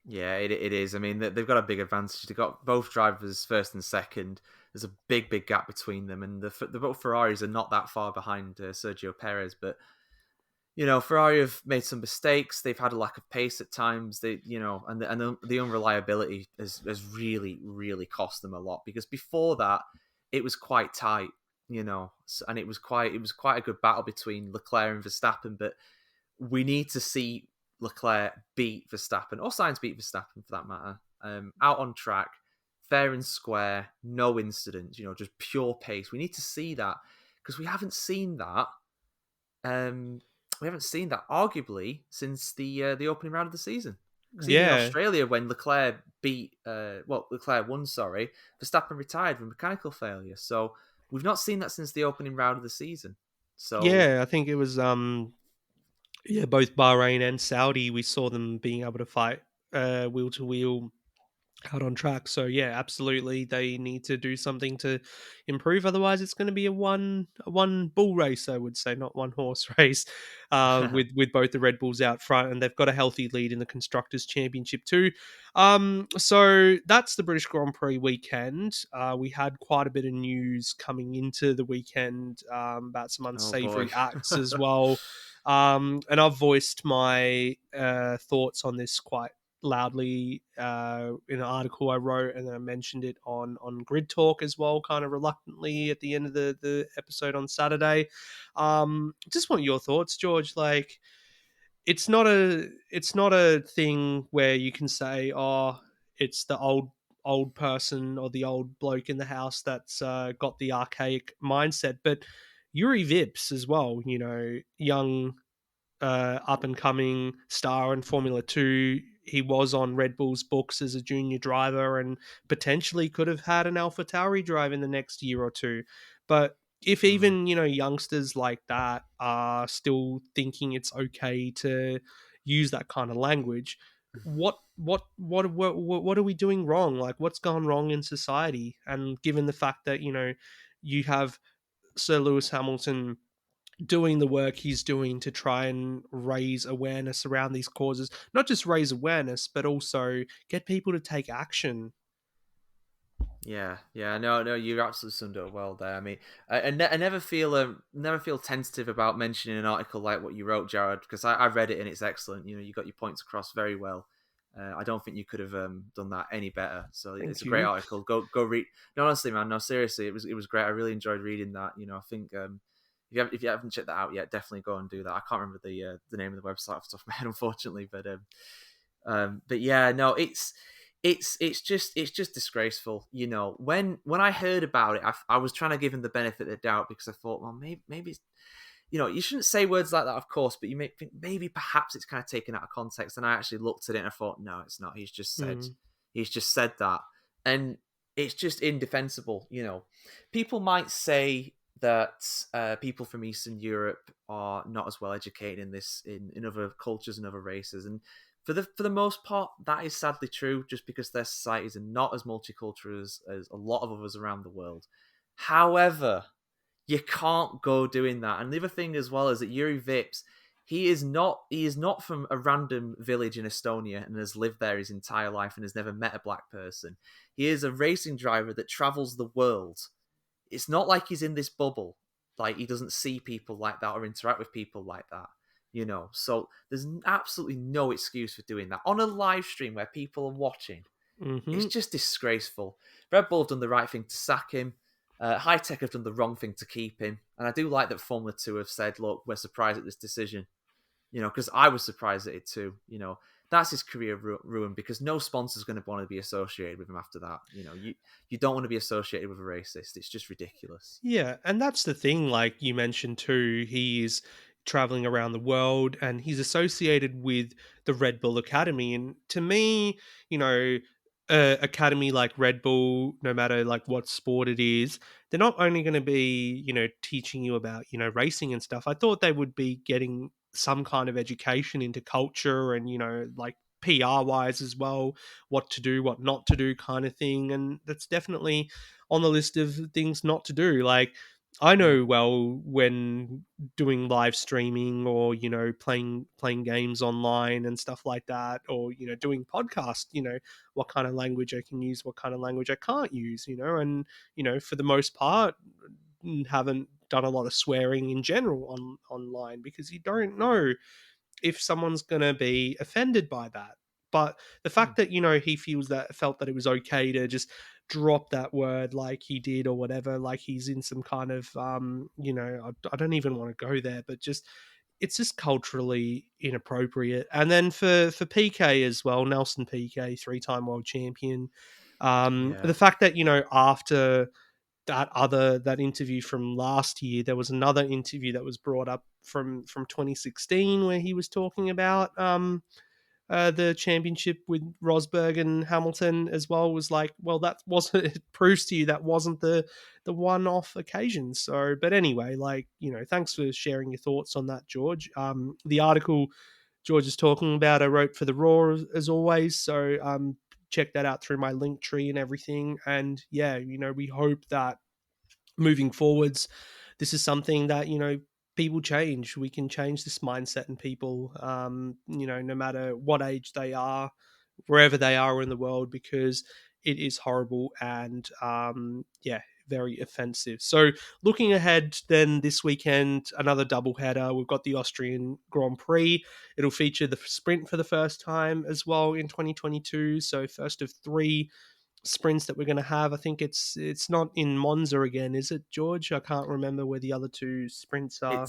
Yeah, it is. I mean, they've got a big advantage. They've got both drivers first and second. There's a big gap between them, and the both Ferraris are not that far behind Sergio Perez. But Ferrari have made some mistakes. They've had a lack of pace at times. And the unreliability has really, really cost them a lot. Because before that, it was quite tight. And it was quite a good battle between Leclerc and Verstappen. But we need to see Leclerc beat Verstappen, or Sainz beat Verstappen for that matter, out on track, fair and square, no incidents, just pure pace. We need to see that, because we haven't seen that. We haven't seen that arguably since the opening round of the season. Because even in Yeah, Australia, when Leclerc won, sorry, Verstappen retired from mechanical failure. So we've not seen that since the opening round of the season. So yeah, I think it was both Bahrain and Saudi. We saw them being able to fight wheel to wheel out on track. So yeah, absolutely, they need to do something to improve. Otherwise, it's going to be a one bull race, I would say, not one horse race, with both the Red Bulls out front, and they've got a healthy lead in the constructors' championship too. So that's the British Grand Prix weekend. We had quite a bit of news coming into the weekend about some Oh boy. unsavory acts as well. And I've voiced my thoughts on this quite loudly in an article I wrote, and then I mentioned it on Grid Talk as well, kind of reluctantly at the end of the episode on Saturday. Just want your thoughts, George. Like, it's not a thing where you can say, oh, it's the old person or the old bloke in the house that's got the archaic mindset, but Yuri Vips as well, young up and coming star in Formula 2. He was on Red Bull's books as a junior driver and potentially could have had an AlphaTauri drive in the next year or two. But if Mm. even, youngsters like that are still thinking it's okay to use that kind of language, what are we doing wrong? Like, what's gone wrong in society? And given the fact that, you have Sir Lewis Hamilton doing the work he's doing to try and raise awareness around these causes, not just raise awareness, but also get people to take action. Yeah, yeah, no, no, you absolutely summed it up well there. I mean, I never feel tentative about mentioning an article like what you wrote, Jared, because I read it and it's excellent. You got your points across very well. I don't think you could have done that any better. So it's Thank a great you. article. Go read. No, honestly, man, no, seriously, it was great. I really enjoyed reading that. I think if you haven't checked that out yet, definitely go and do that. I can't remember the name of the website off the top of my head, unfortunately, but yeah, no, it's just disgraceful. When I heard about it, I was trying to give him the benefit of the doubt because I thought, well, maybe you shouldn't say words like that, of course, but you may think maybe perhaps it's kind of taken out of context. And I actually looked at it and I thought, no, it's not. Mm, He's just said that, and it's just indefensible. People might say that people from Eastern Europe are not as well educated in other cultures and other races, and for the most part, that is sadly true. Just because their societies are not as multicultural as a lot of others around the world. However, you can't go doing that. And the other thing as well is that Yuri Vips, he is not from a random village in Estonia and has lived there his entire life and has never met a black person. He is a racing driver that travels the world. It's not like he's in this bubble. Like, he doesn't see people like that or interact with people like that. So there's absolutely no excuse for doing that on a live stream where people are watching. It's hmm just disgraceful. Red Bull have done the right thing to sack him. High Tech have done the wrong thing to keep him. And I do like that Formula 2 have said, look, we're surprised at this decision. Because I was surprised at it too. That's his career ruined because no sponsor's going to want to be associated with him after that. You don't want to be associated with a racist. It's just ridiculous. Yeah, and that's the thing. Like you mentioned too, he's traveling around the world, and he's associated with the Red Bull Academy. And to me, you know, academy like Red Bull, no matter like what sport it is, they're not only going to be teaching you about racing and stuff. I thought they would be getting some kind of education into culture and like PR wise as well, what to do, what not to do, kind of thing. And that's definitely on the list of things not to do. Like, I Mm. know well when doing live streaming or playing games online and stuff like that, or doing podcast, what kind of language I can use, what kind of language I can't use, and for the most part haven't done a lot of swearing in general online because you don't know if someone's going to be offended by that. But the Mm. fact that he felt that it was okay to just drop that word like he did or whatever, like he's in some kind of I don't even want to go there, but just it's just culturally inappropriate. And then for PK as well, Nelson PK, 3-time world champion. Yeah. The fact that after that interview from last year, there was another interview that was brought up from 2016 where he was talking about the championship with Rosberg and Hamilton as well. Was like, well, that wasn't it proves to you that wasn't the one-off occasion. So, but anyway, like thanks for sharing your thoughts on that, George. The article George is talking about, I wrote for the Raw as always. So check that out through my Linktree and everything. And yeah, we hope that moving forwards, this is something that people change. We can change this mindset in people, no matter what age they are, wherever they are in the world, because it is horrible and yeah, very offensive. So looking ahead then this weekend, another double header. We've got the Austrian Grand Prix. It'll feature the sprint for the first time as well in 2022. So first of three sprints that we're going to have. I think it's not in Monza again, is it, George? I can't remember where the other two sprints are.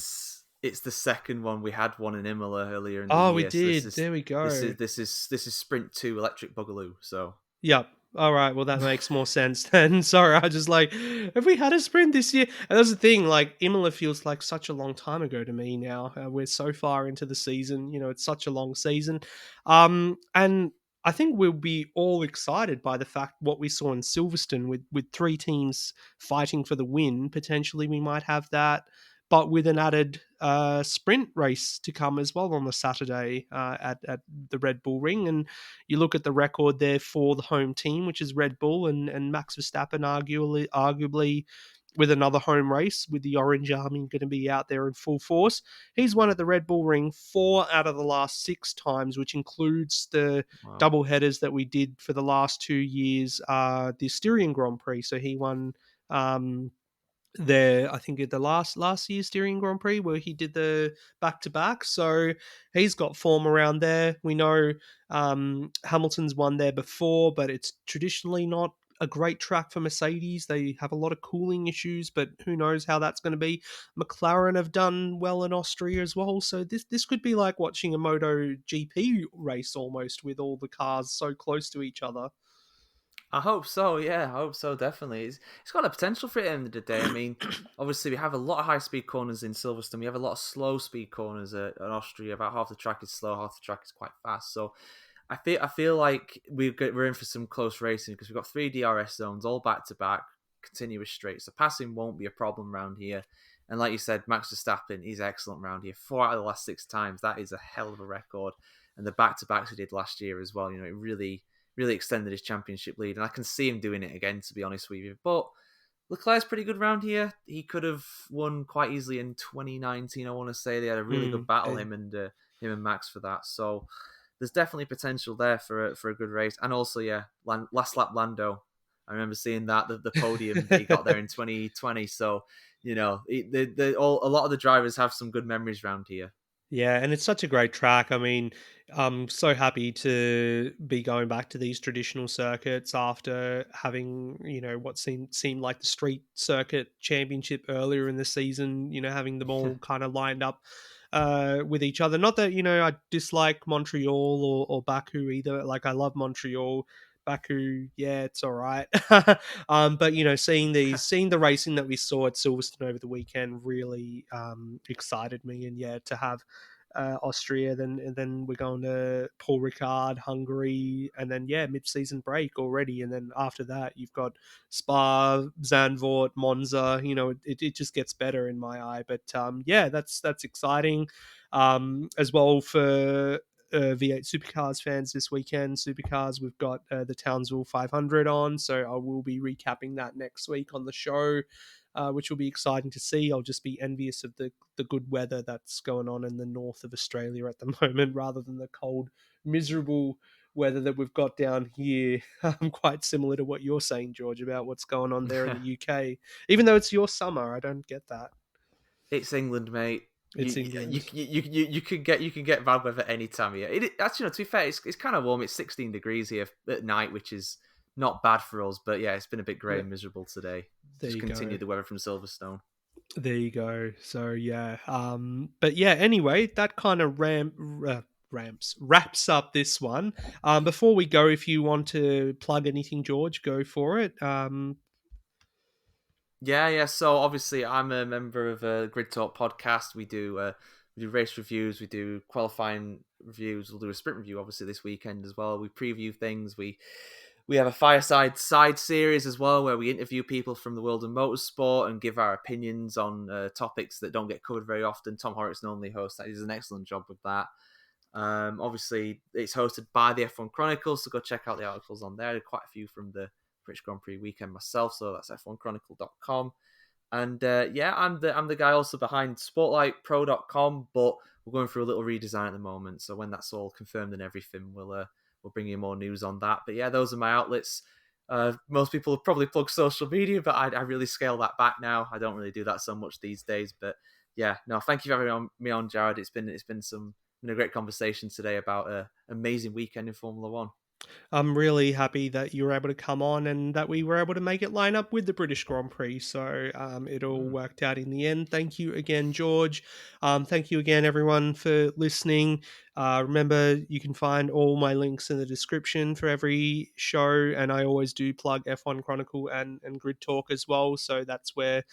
It's the second one. We had one in Imola earlier in the Oh, we year, so did. There we go. this is Sprint 2 Electric Boogaloo. So Yep. All right. Well, that makes more sense then. Sorry, I just like, have we had a sprint this year? And that's the thing. Like Imola feels like such a long time ago to me now. We're so far into the season. It's such a long season, and I think we'll be all excited by the fact what we saw in Silverstone with three teams fighting for the win. Potentially, we might have that, but with an added sprint race to come as well on the Saturday at the Red Bull Ring. And you look at the record there for the home team, which is Red Bull, and Max Verstappen arguably with another home race with the Orange Army going to be out there in full force. He's won at the Red Bull Ring 4 out of the last 6 times, which includes the wow, double headers that we did for the last 2 years, the Styrian Grand Prix. So he won there, I think, at the last year's Styrian Grand Prix where he did the back to back. So he's got form around there. We know Hamilton's won there before, but it's traditionally not a great track for Mercedes. They have a lot of cooling issues, but who knows how that's going to be. McLaren have done well in Austria as well, so this could be like watching a Moto GP race almost, with all the cars so close to each other. I hope so. Yeah, I hope so. Definitely, it's got a potential for it at the end of the day. I mean, obviously we have a lot of high speed corners in Silverstone. We have a lot of slow speed corners at Austria. About half the track is slow, half the track is quite fast. So I feel like we're in for some close racing because we've got 3 DRS zones all back to back, continuous straight. So passing won't be a problem around here. And like you said, Max Verstappen, he's excellent around here. 4 out of the last 6 times. That is a hell of a record. And the back to backs we did last year as well. It really extended his championship lead, and I can see him doing it again, to be honest with you. But Leclerc's pretty good round here. He could have won quite easily in 2019. I want to say they had a really good battle, him and Max, for that. So there's definitely potential there for a good race. And also, yeah, last lap Lando. I remember seeing that the podium that he got there in 2020. So a lot of the drivers have some good memories around here. Yeah, and it's such a great track. I mean, I'm so happy to be going back to these traditional circuits after having, what seemed like the street circuit championship earlier in the season, having them all kind of lined up with each other. Not that, I dislike Montreal or Baku either. Like, I love Montreal. Baku, yeah, it's all right. But seeing the racing that we saw at Silverstone over the weekend really excited me, and yeah, to have Austria, then we're going to Paul Ricard, Hungary, and then yeah, mid-season break already, and then after that you've got Spa, Zandvoort, Monza. It just gets better in my eye. But yeah, that's exciting as well for V8 Supercars fans this weekend. Supercars, we've got the Townsville 500 on, so I will be recapping that next week on the show, which will be exciting to see. I'll just be envious of the good weather that's going on in the north of Australia at the moment, rather than the cold, miserable weather that we've got down here. Quite similar to what you're saying, George, about what's going on there in the UK. Even though it's your summer, I don't get that. It's England, mate. It's England. You can get bad weather any time of year. Actually, to be fair, it's kind of warm. It's 16 degrees here at night, which is not bad for us. But yeah, it's been a bit grey and miserable today. There Just you continue go. the weather from Silverstone. There you go. So yeah, but yeah. Anyway, that kind of wraps up this one. Before we go, if you want to plug anything, George, go for it. Yeah. So obviously, I'm a member of a Grid Talk podcast. We do race reviews. We do qualifying reviews. We'll do a sprint review, obviously, this weekend as well. We preview things. We have a fireside side series as well, where we interview people from the world of motorsport and give our opinions on topics that don't get covered very often. Tom Horrocks, the only host, that does an excellent job with that. Obviously, it's hosted by the F1 Chronicle, so go check out the articles on there. Quite a few from the British Grand Prix weekend myself, so that's f1chronicle.com. And yeah, I'm the guy also behind spotlightpro.com, but we're going through a little redesign at the moment. So when that's all confirmed and everything, we'll bring you more news on that. But yeah, those are my outlets. Most people have probably plugged social media, but I really scale that back now. I don't really do that so much these days. But yeah, no, thank you for having me on, Jared. Been a great conversation today about an amazing weekend in Formula One. I'm really happy that you were able to come on and that we were able to make it line up with the British Grand Prix. So it all Mm. worked out in the end. Thank you again, George. Thank you again, everyone, for listening. Remember, you can find all my links in the description for every show. And I always do plug F1 Chronicle and Grid Talk as well. So that's where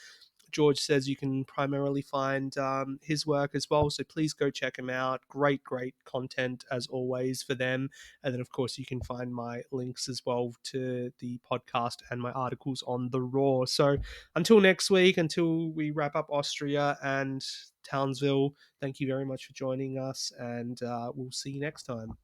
George says you can primarily find his work as well. So please go check him out. Great, great content as always for them. And then, of course, you can find my links as well to the podcast and my articles on the Raw. So until next week, until we wrap up Austria and Townsville, thank you very much for joining us. And we'll see you next time.